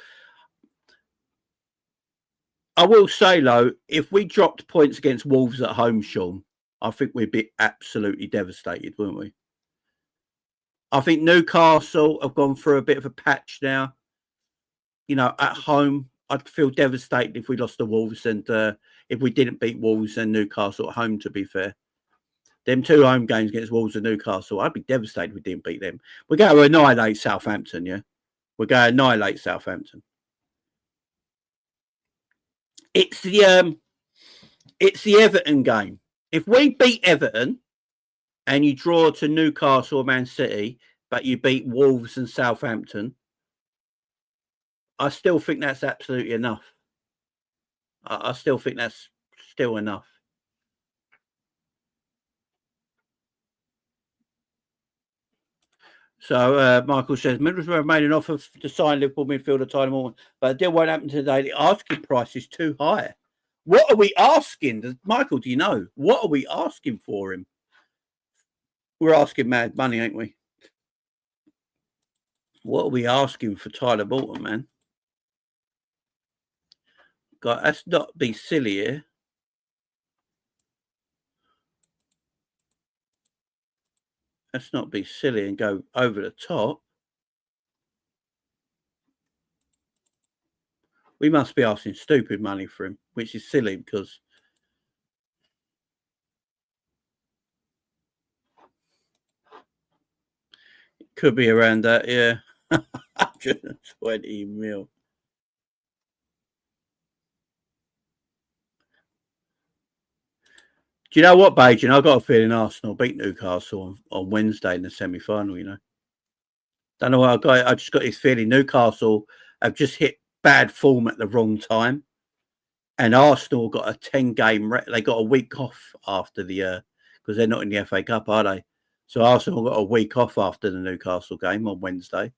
I will say, though, if we dropped points against Wolves at home, Sean, I think we'd be absolutely devastated, wouldn't we? I think Newcastle have gone through a bit of a patch now. You know, at home, I'd feel devastated if we lost to Wolves and if we didn't beat Wolves and Newcastle at home, to be fair. Them 2 home games against Wolves and Newcastle, I'd be devastated if we didn't beat them. We're going to annihilate Southampton, yeah? We're going to annihilate Southampton. It's the Everton game. If we beat Everton and you draw to Newcastle or Man City, but you beat Wolves and Southampton, I still think that's absolutely enough. I still think that's still enough. So Michael says, Middlesbrough have made an offer to sign Liverpool midfielder Tyler Morton, but the deal won't happen today. The asking price is too high. What are we asking? Michael, do you know? What are we asking for him? We're asking mad money, ain't we? What are we asking for Tyler Morton, man? God, let's not be silly here. Let's not be silly and go over the top. We must be asking stupid money for him, which is silly because it could be around that, yeah. 120 mil. Do you know what, Bajan? I've got a feeling Arsenal beat Newcastle on Wednesday in the semi-final, you know. Don't know what I got. I just got this feeling Newcastle have just hit bad form at the wrong time. And Arsenal got a 10-game... They got a week off after the... because they're not in the FA Cup, are they? So Arsenal got a week off after the Newcastle game on Wednesday.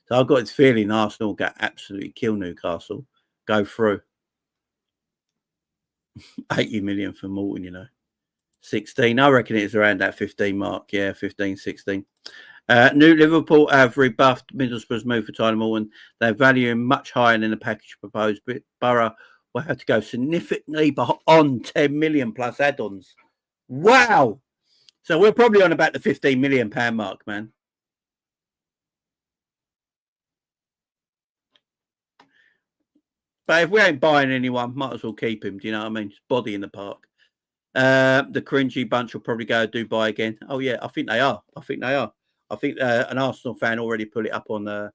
So I've got this feeling Arsenal got absolutely kill Newcastle. Go through. 80 million for Morton, you know. 16. I reckon it's around that 15 mark. Yeah, 15, 16. New Liverpool have rebuffed Middlesbrough's move for Tyler Morton. They value him much higher than the package proposed, but Borough will have to go significantly on 10 million plus add-ons. Wow! So we're probably on about the 15 million pound mark, man. But if we ain't buying anyone, might as well keep him. Do you know what I mean? Just body in the park. The cringy bunch will probably go to Dubai again. Oh, yeah, I think they are. I think an Arsenal fan already put it up on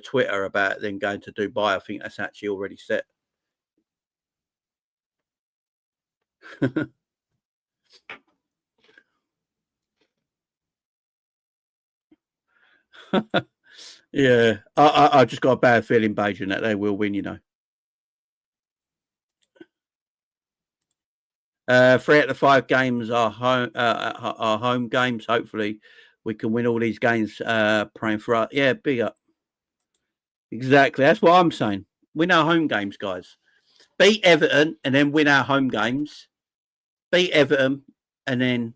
Twitter about them going to Dubai. I think that's actually already set. Yeah, I just got a bad feeling, Bajan, that they will win, you know. 3 out of the 5 games are home games. Hopefully, we can win all these games. Praying for us. Yeah, big up. Exactly. That's what I'm saying. Win our home games, guys. Beat Everton and then win our home games. Beat Everton and then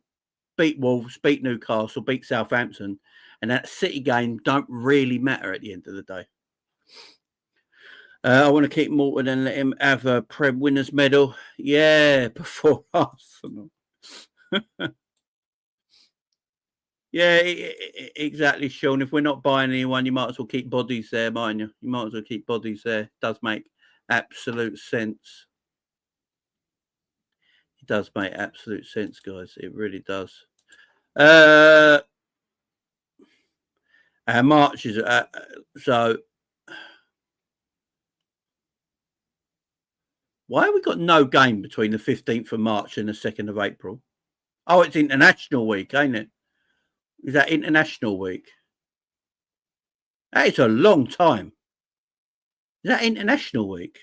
beat Wolves, beat Newcastle, beat Southampton. And that City game don't really matter at the end of the day. I want to keep Morton and let him have a Prem winners medal. Yeah, before Arsenal. Yeah, exactly, Sean. If we're not buying anyone, you might as well keep bodies there, mightn't you? You might as well keep bodies there. It does make absolute sense. It does make absolute sense, guys. It really does. Our March is so. Why have we got no game between the 15th of March and the 2nd of April? Oh, it's International Week, ain't it? Is that International Week? That is a long time. Is that International Week?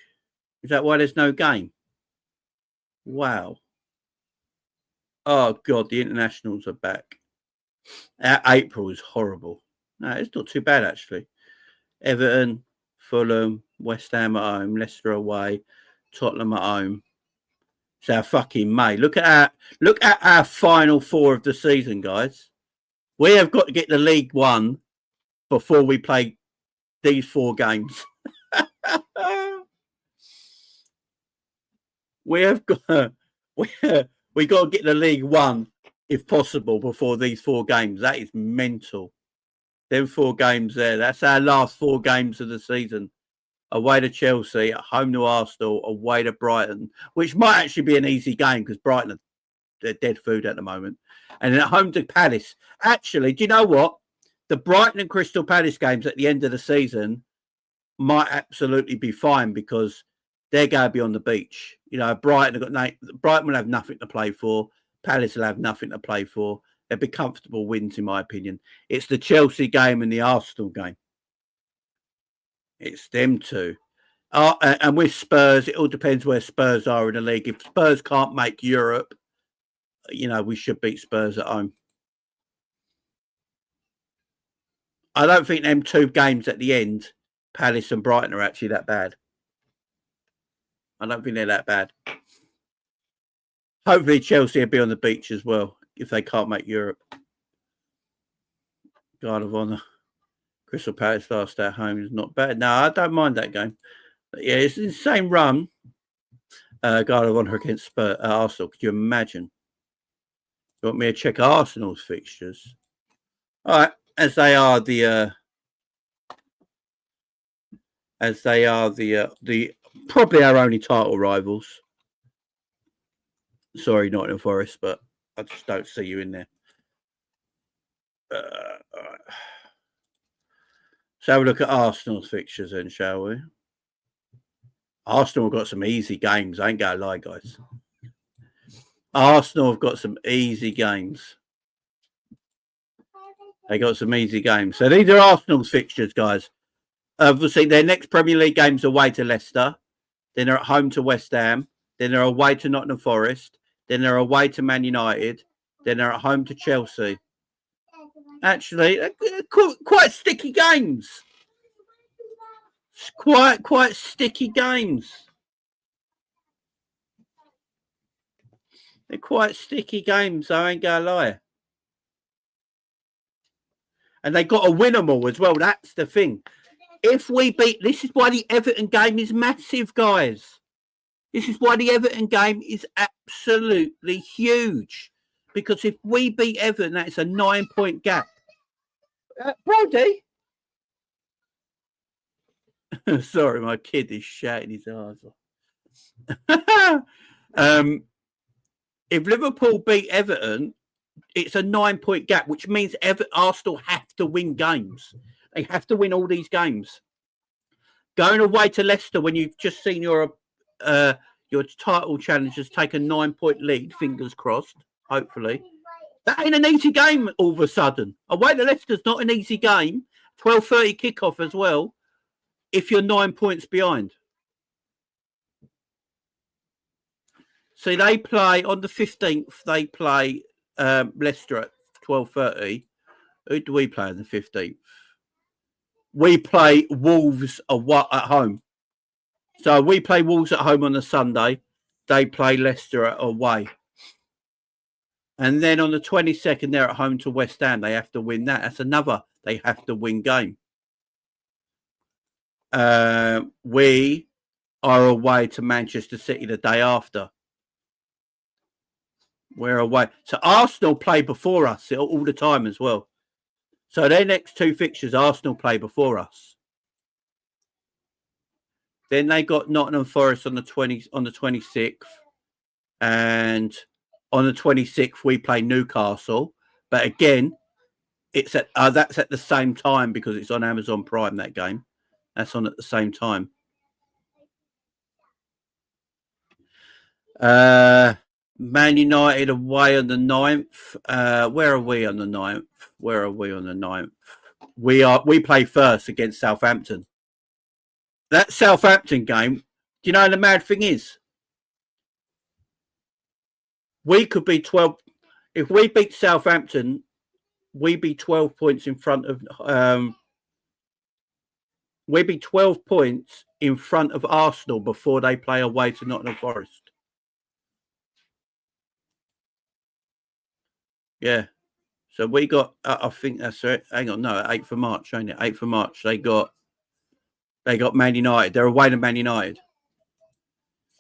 Is that why there's no game? Wow. Oh, God, the internationals are back. April is horrible. No, it's not too bad, actually. Everton, Fulham, West Ham at home, Leicester away, Tottenham at home. It's our fucking May. Look at our final four of the season, guys. We have got to get the League One before we play these four games. we got to get the League One if possible before these four games. That is mental. Them four games there. That's our last four games of the season. Away to Chelsea, at home to Arsenal, away to Brighton, which might actually be an easy game because Brighton they're dead food at the moment. And then at home to Palace. Actually, do you know what? The Brighton and Crystal Palace games at the end of the season might absolutely be fine because they're going to be on the beach. You know, Brighton will have nothing to play for. Palace will have nothing to play for. They'll be comfortable wins, in my opinion. It's the Chelsea game and the Arsenal game. It's them two. And with Spurs, it all depends where Spurs are in the league. If Spurs can't make Europe, you know, we should beat Spurs at home. I don't think them two games at the end, Palace and Brighton, are actually that bad. I don't think they're that bad. Hopefully Chelsea will be on the beach as well if they can't make Europe. Guard of Honour. Crystal Palace last at home is not bad. No, I don't mind that game. But yeah, it's the same run. Guard of Honour against Arsenal. Could you imagine? You want me to check Arsenal's fixtures? All right, as they are the probably our only title rivals. Sorry, Nottingham Forest, but I just don't see you in there. All right. So have a look at Arsenal's fixtures then, shall we? Arsenal have got some easy games. I ain't going to lie, guys. Arsenal have got some easy games. They got some easy games. So these are Arsenal's fixtures, guys. Obviously, their next Premier League game's away to Leicester. Then they're at home to West Ham. Then they're away to Nottingham Forest. Then they're away to Man United. Then they're at home to Chelsea. Actually, quite sticky games. Quite sticky games. They're quite sticky games, I ain't gonna lie. And they got to win them all as well. That's the thing. If we beat, this is why the Everton game is massive, guys. This is why the Everton game is absolutely huge. Because if we beat Everton, that's a 9-point gap. Brody? Sorry, my kid is shouting his eyes off. If Liverpool beat Everton, it's a 9-point gap, which means Arsenal have to win games. They have to win all these games. Going away to Leicester when you've just seen your title challengers take a 9-point lead, fingers crossed, hopefully. That ain't an easy game all of a sudden. Away to Leicester's not an easy game. 12:30 kickoff as well, if you're 9 points behind. So they play on the 15th, they play Leicester at 12:30. Who do we play on the 15th? We play Wolves at home. So we play Wolves at home on the Sunday. They play Leicester away. And then on the 22nd, they're at home to West Ham. They have to win that. That's another they have to win game. We are away to Manchester City the day after. We're away. So Arsenal play before us all the time as well. So their next 2 fixtures, Arsenal play before us. Then they got Nottingham Forest on the 26th, and on the 26th we play Newcastle. But again, it's at that's at the same time because it's on Amazon Prime. That game, that's on at the same time. Man United away on the 9th. Where are we on the 9th? Where are we on the 9th? We play first against Southampton. That Southampton game, do you know the mad thing is? We could be 12. If we beat Southampton, we'd be 12 points in front of we'd be 12 points in front of Arsenal before they play away to Nottingham Forest. Yeah. So we got, I think that's it. Hang on, no, 8th of March, ain't it? 8th of March. They got Man United. They're away to Man United.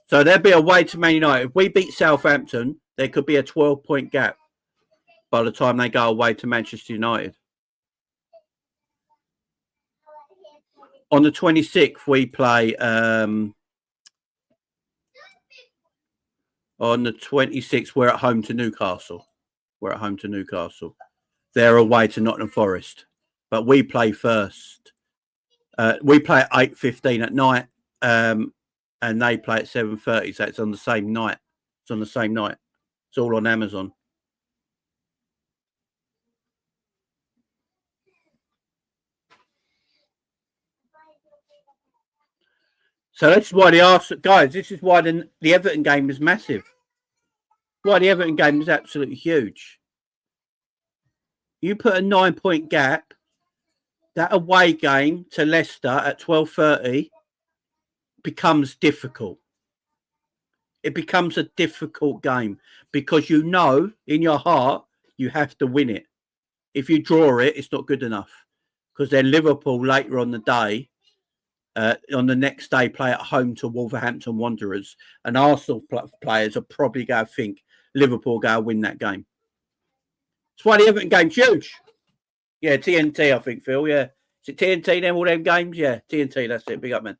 So they'll be away to Man United. If we beat Southampton, there could be a 12-point gap by the time they go away to Manchester United. On the 26th, we play. On the 26th, we're at home to Newcastle. They're away to Nottingham Forest, but we play first. We play at 8:15 at night, and they play at 7:30. So it's on the same night. It's all on Amazon. So that's why this is why the Everton game is massive. Why the Everton game is absolutely huge. You put a 9-point gap, that away game to Leicester at 12:30 becomes difficult. It becomes a difficult game because you know in your heart you have to win it. If you draw it, it's not good enough because then Liverpool later on the day, on the next day, play at home to Wolverhampton Wanderers, and Arsenal players are probably going to think Liverpool go win that game. That's why the Everton game's huge. Yeah, TNT, I think, Phil. Yeah. Is it TNT, then, all them games? Yeah, TNT, that's it. Big up, man.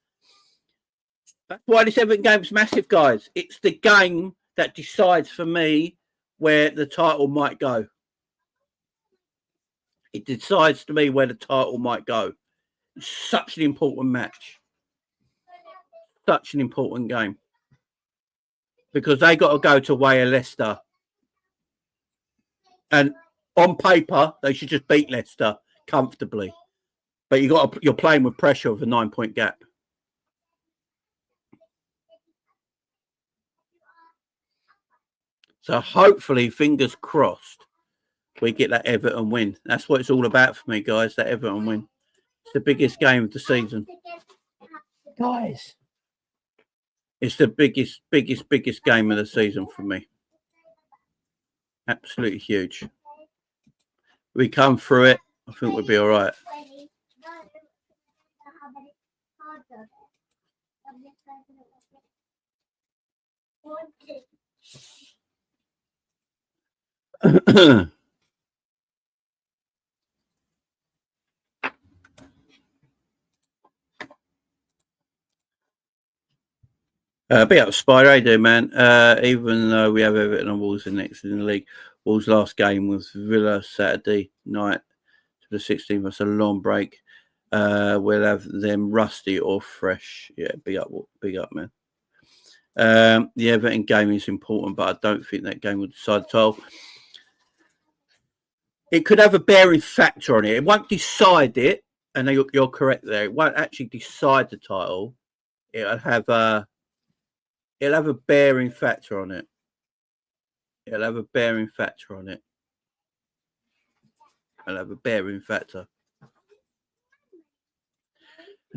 That's why this Everton game's massive, guys. It's the game that decides for me where the title might go. It decides to me where the title might go. It's such an important match. Such an important game. Because they got to go to away at Leicester. And on paper, they should just beat Leicester comfortably. But you're playing with pressure of a 9-point gap. So hopefully, fingers crossed, we get that Everton win. That's what it's all about for me, guys, that Everton win. It's the biggest game of the season. Guys. It's the biggest game of the season for me. Absolutely huge. We come through it. I think we'll be all right. Big up Spider, how you doing, man? Even though we have Everton and Wolves next in the league, Wolves' last game was Villa Saturday night to the 16th. That's a long break. We'll have them rusty or fresh. Yeah, big up, man. The Everton game is important, but I don't think that game will decide the title. It could have a bearing factor on it. It won't decide it, and you're correct there. It won't actually decide the title. It'll have a bearing factor on it. I love a bearing factor.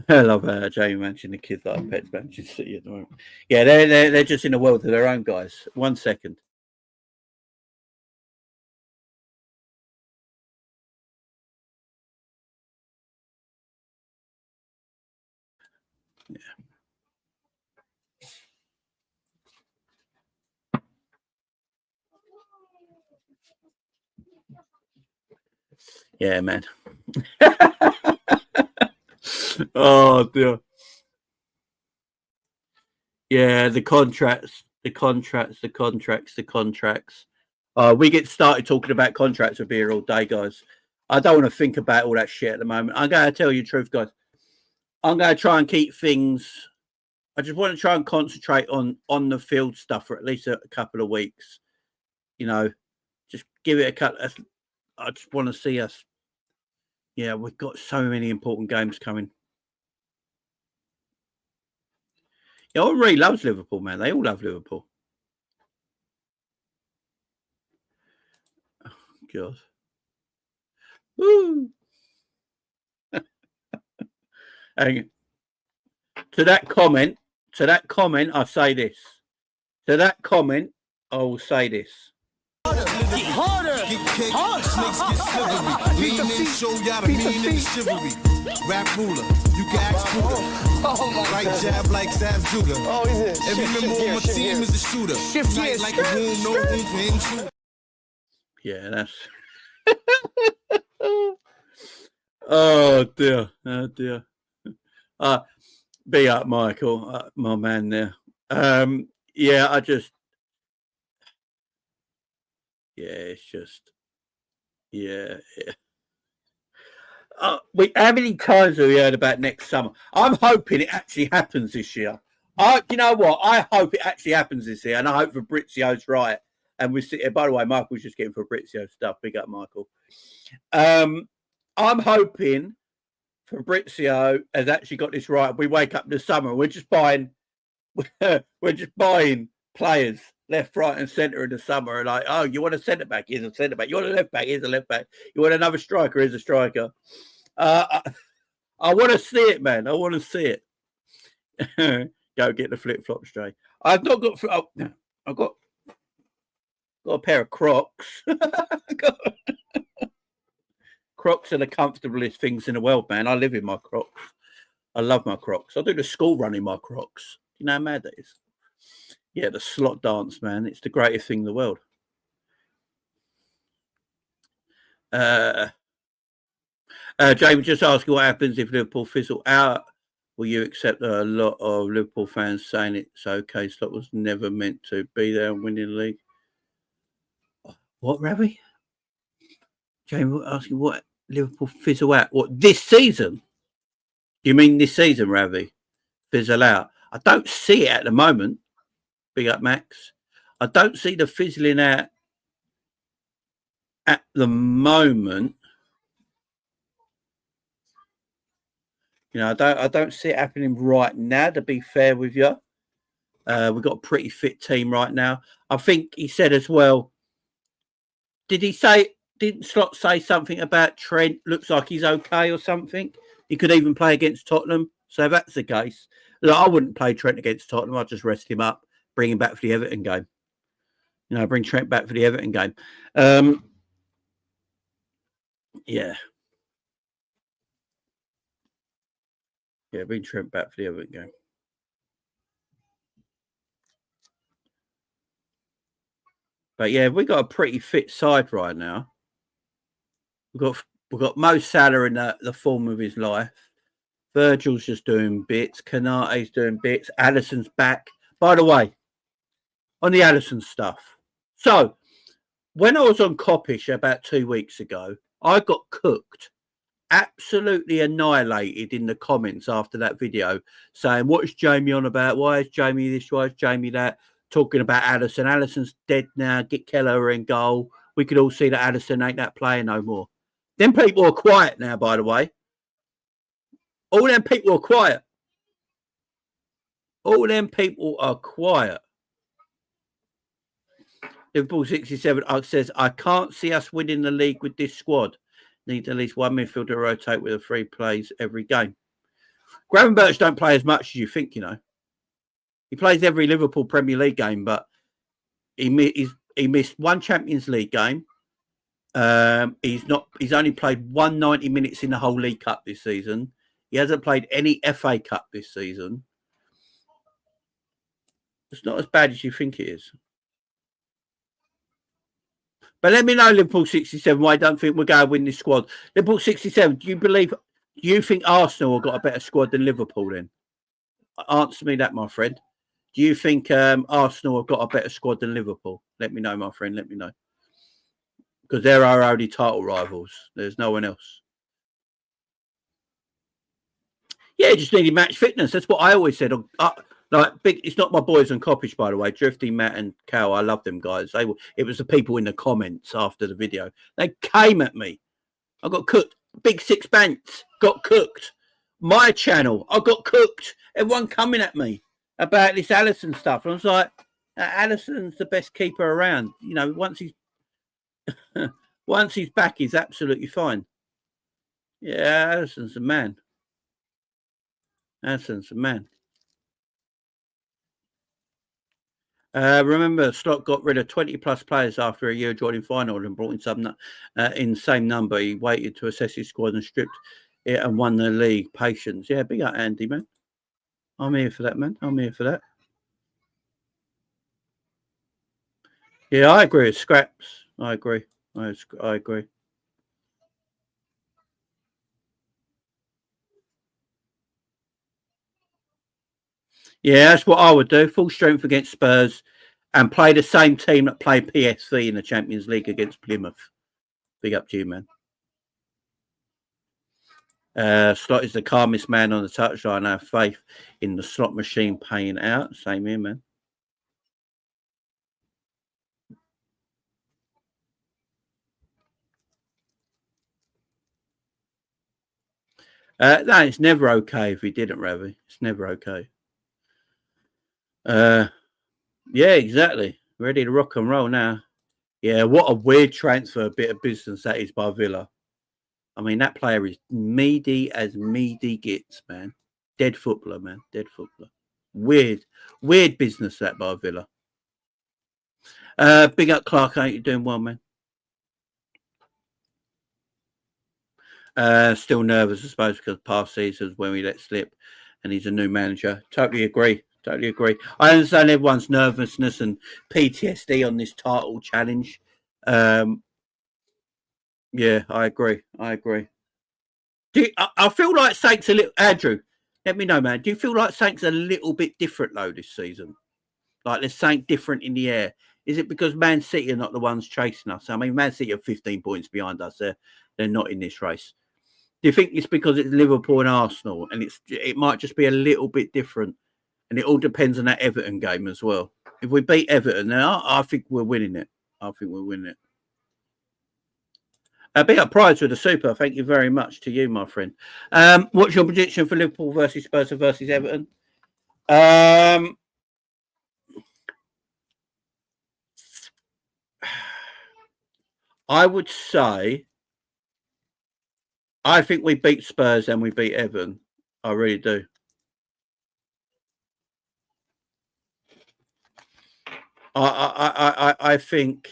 I love Jamie mentioned the kids like pets Manchester City at the moment. Yeah, they're just in a world of their own, guys. 1 second. Yeah. Yeah, man. Oh dear. Yeah, the contracts. We get started talking about contracts with beer all day, guys. I don't want to think about all that shit at the moment. I'm going to tell you the truth, guys. I'm going to try and keep things. I just want to try and concentrate on the field stuff for at least a couple of weeks. You know, just give it a couple. I just want to see us. Yeah, we've got so many important games coming. Yeah, everyone really loves Liverpool, man. They all love Liverpool. Oh, God. Woo. And to that comment, I say this. To that comment, I will say this. Harder! Snakes get slithery. Lean in, show y'all the meaning of chivalry. Rap ruler, you can ask Buddha. Right jab like Sam Judah. Every member of my team is a shooter. Tight like a room, no room for intruder. Yeah, that's. Oh dear. Be up, Michael, my man there. Yeah, it's just, yeah. How many times have we heard about next summer? I'm hoping it actually happens this year. You know what? I hope it actually happens this year, and I hope Fabrizio's right. And we sit here. By the way, Michael's just getting Fabrizio stuff. Big up, Michael. I'm hoping Fabrizio has actually got this right. We wake up in the summer, we're just buying players left, right, and centre in the summer. Like, oh, you want a centre back? Here's a centre back. You want a left back? Here's a left back. You want another striker? Here's a striker. I want to see it, man. I want to see it. Go get the flip flop straight. I've not got. I've got a pair of Crocs. Crocs are the comfortablest things in the world, man. I live in my Crocs. I love my Crocs. I do the school run in my Crocs. You know how mad that is? Yeah, the slot dance, man. It's the greatest thing in the world. James just asking what happens if Liverpool fizzle out. Will you accept a lot of Liverpool fans saying it's okay? Slot was never meant to be there and winning the league. What, Ravi? James asking what Liverpool fizzle out. What, this season? You mean this season, Ravi? Fizzle out? I don't see it at the moment. Big up, Max. I don't see the fizzling out at the moment. You know, I don't see it happening right now, to be fair with you. We've got a pretty fit team right now. I think he said as well, didn't Slot say something about Trent? Looks like he's okay or something. He could even play against Tottenham. So if that's the case, look, I wouldn't play Trent against Tottenham. I'd just rest him up, bring him back for the Everton game. You know, bring Trent back for the Everton game. Yeah. Yeah, bring Trent back for the Everton game. But yeah, we've got a pretty fit side right now. We've got Mo Salah in the form of his life. Virgil's just doing bits. Kanate's doing bits. Alisson's back. By the way, on the Alisson stuff. So, when I was on Coppish about 2 weeks ago, I got cooked. Absolutely annihilated in the comments after that video, saying, what is Jamie on about? Why is Jamie this? Why is Jamie that? Talking about Alisson. Alisson's dead now. Get Keller in goal. We could all see that Alisson ain't that player no more. Them people are quiet now, by the way. All them people are quiet. All them people are quiet. Liverpool 67 says, I can't see us winning the league with this squad. Need at least one midfielder to rotate with 3 plays every game. Gravenberch don't play as much as you think, you know. He plays every Liverpool Premier League game, but he missed one Champions League game. He's only played 190 minutes in the whole League Cup this season. He hasn't played any FA Cup this season. It's not as bad as you think it is. But let me know, Liverpool 67, why I don't think we're going to win this squad. Liverpool 67, do you think Arsenal have got a better squad than Liverpool then? Answer me that, my friend. Do you think Arsenal have got a better squad than Liverpool? Let me know, my friend. Let me know. Because they're our only title rivals. There's no one else. Yeah, just needed match fitness. That's what I always said. It's not my boys on Coppage, by the way. Drifty, Matt, and Cal. I love them guys. It was the people in the comments after the video. They came at me. I got cooked. Big Six Banks got cooked. My channel, I got cooked. Everyone coming at me about this Allison stuff. And I was like, Allison's the best keeper around. You know, once he's back, he's absolutely fine. Yeah, Allison's a man. Allison's a man. Remember, Slot got rid of 20-plus players after a year joining final and brought in some in the same number. He waited to assess his squad and stripped it and won the league. Patience. Yeah, big up, Andy, man. I'm here for that, man. I'm here for that. Yeah, I agree with Scraps. I agree. I agree. Yeah, that's what I would do. Full strength against Spurs and play the same team that played PSV in the Champions League against Plymouth. Big up to you, man. Slot is the calmest man on the touchline. I have faith in the slot machine paying out. Same here, man. No, it's never okay if he didn't, Ravi. It's never okay. Yeah, exactly. Ready to rock and roll now. Yeah, what a weird transfer bit of business that is by Villa. I mean, that player is meaty as meaty gets, man. Dead footballer, man. Dead footballer. Weird business that by Villa. Big up, Clark. Ain't you doing well, man? Still nervous, I suppose, because past seasons when we let slip and he's a new manager. Totally agree. I understand everyone's nervousness and PTSD on this title challenge. Yeah, I agree. I feel like Saints a little... Andrew, let me know, man. Do you feel like Saints a little bit different, though, this season? Like there's something different in the air. Is it because Man City are not the ones chasing us? I mean, Man City are 15 points behind us. They're not in this race. Do you think it's because it's Liverpool and Arsenal and it might just be a little bit different? And it all depends on that Everton game as well. If we beat Everton, then I think we're winning it. Big up prize with the super. Thank you very much to you, my friend. What's your prediction for Liverpool versus Spurs versus Everton? I would say I think we beat Spurs and we beat Everton. I really do. I think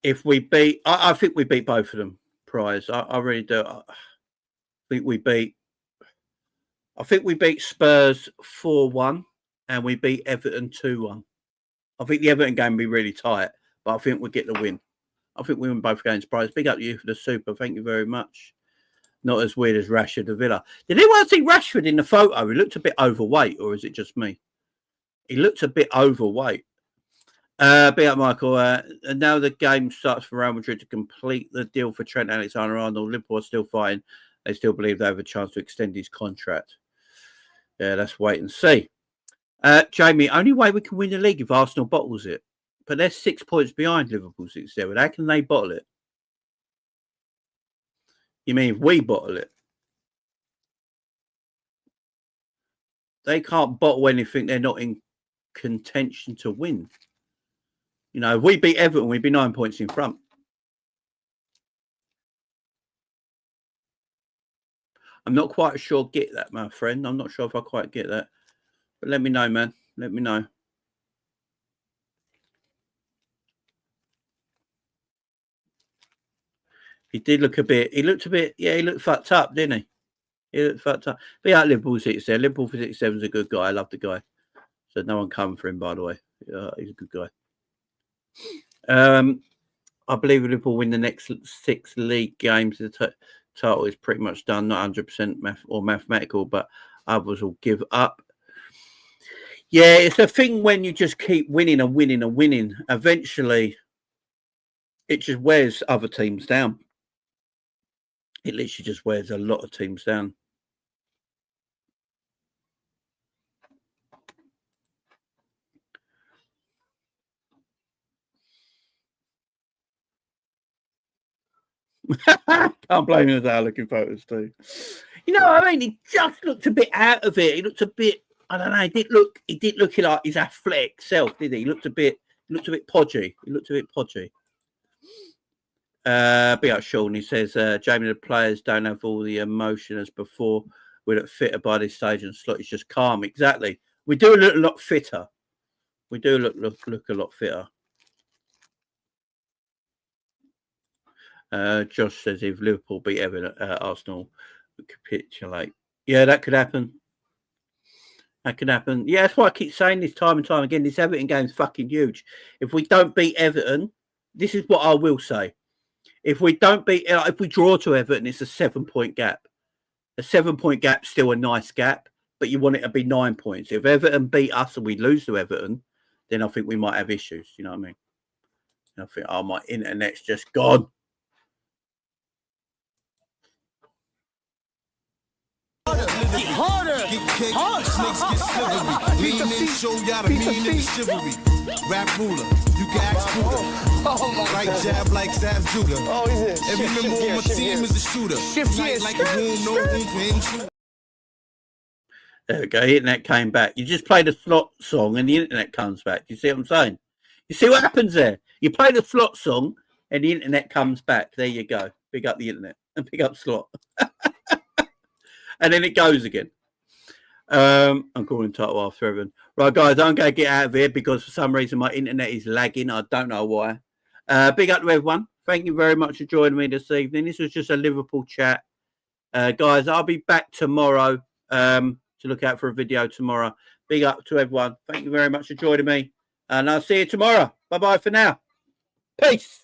if we beat, I think we beat both of them. Prize, I really do. I think we beat Spurs 4-1 and we beat Everton 2-1. I think the Everton game will be really tight, but I think we'll get the win. I think we win both games. Prize, big up to you for the super. Thank you very much. Not as weird as Rashford of Villa. Did anyone see Rashford in the photo? He looked a bit overweight, or is it just me? He looked a bit overweight. Big up, Michael. And now the game starts for Real Madrid to complete the deal for Trent Alexander-Arnold. Liverpool are still fighting. They still believe they have a chance to extend his contract. Yeah, let's wait and see. Jamie, only way we can win the league if Arsenal bottles it. But they're 6 points behind Liverpool 6-7. How can they bottle it? You mean if we bottle it? They can't bottle anything they're not in contention to win. You know, if we beat Everton, we'd be 9 points in front. I'm not quite sure get that, my friend. I'm not sure if I quite get that. But let me know, man. Let me know. He did look a bit... He looked fucked up, didn't he? He looked fucked up. But yeah, Liverpool 6-7. Liverpool for 6-7 is a good guy. I love the guy. So no one coming for him, by the way. He's a good guy. I believe Liverpool win the next 6 league games. The title is pretty much done, not 100% mathematical, but others will give up. Yeah, it's a thing when you just keep winning and winning and winning. Eventually, it just wears other teams down. It literally just wears a lot of teams down. Can't blame him for that looking photos too. You know, I mean, he just looked a bit out of it. He looked a bit, I don't know, he didn't look like his athletic self, did he? He looked a bit podgy. Big up Sean, he says, Jamie, the players don't have all the emotion as before. We look fitter by this stage and Slot is just calm. Exactly. We do look a lot fitter. We do look a lot fitter. Josh says if Liverpool beat Everton, Arsenal would capitulate. Yeah, that could happen. Yeah, that's why I keep saying this time and time again. This Everton game is fucking huge. If we don't beat Everton, this is what I will say. If we draw to Everton, it's a 7-point gap. A 7-point gap, still a nice gap, but you want it to be 9 points. If Everton beat us and we lose to Everton, then I think we might have issues. You know what I mean? I think, my internet's just gone. Harder. Get cake, snakes get slivery. Lean in, show y'all the mean and chivalry. Rap ruler, you can ask Buddha. Right jab like Sam Judah. Oh, he's it. Every member on my team is a shooter. Night like a room, no room for intruder. There we go. The internet came back. You just play the slot song and the internet comes back. You see what I'm saying? You see what happens there? You play the slot song and the internet comes back. There you go. Pick up the internet and pick up slot. And then it goes again. I'm calling title after everyone. Right, guys, I'm going to get out of here because for some reason my internet is lagging. I don't know why. Big up to everyone. Thank you very much for joining me this evening. This was just a Liverpool chat. Guys, I'll be back tomorrow to look out for a video tomorrow. Big up to everyone. Thank you very much for joining me. And I'll see you tomorrow. Bye-bye for now. Peace.